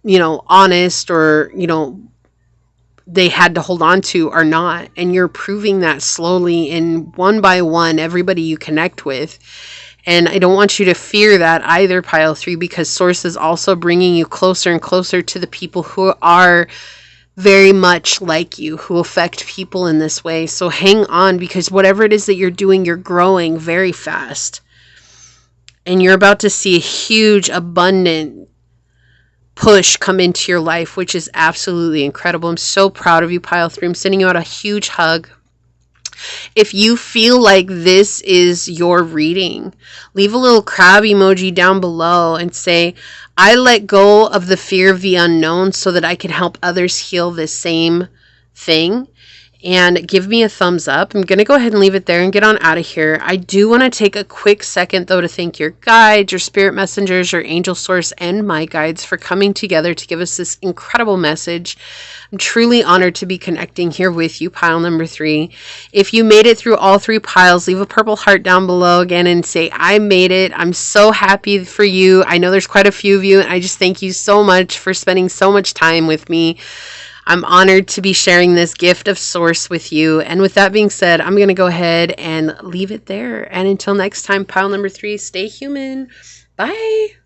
you know, honest, or, you know, they had to hold on to are not. And you're proving that slowly and one by one, everybody you connect with. And I don't want you to fear that either, Pile 3, because Source is also bringing you closer and closer to the people who are very much like you, who affect people in this way. So hang on, because whatever it is that you're doing, you're growing very fast. And you're about to see a huge, abundant push come into your life, which is absolutely incredible. I'm so proud of you, Pile 3. I'm sending you out a huge hug. If you feel like this is your reading, leave a little crab emoji down below and say, I let go of the fear of the unknown so that I can help others heal this same thing. And give me a thumbs up. I'm going to go ahead and leave it there and get on out of here. I do want to take a quick second, though, to thank your guides, your spirit messengers, your angel source, and my guides for coming together to give us this incredible message. I'm truly honored to be connecting here with you, pile number 3. If you made it through all 3 piles, leave a purple heart down below again and say, I made it. I'm so happy for you. I know there's quite a few of you, and I just thank you so much for spending so much time with me. I'm honored to be sharing this gift of Source with you. And with that being said, I'm going to go ahead and leave it there. And until next time, pile number 3, stay human. Bye.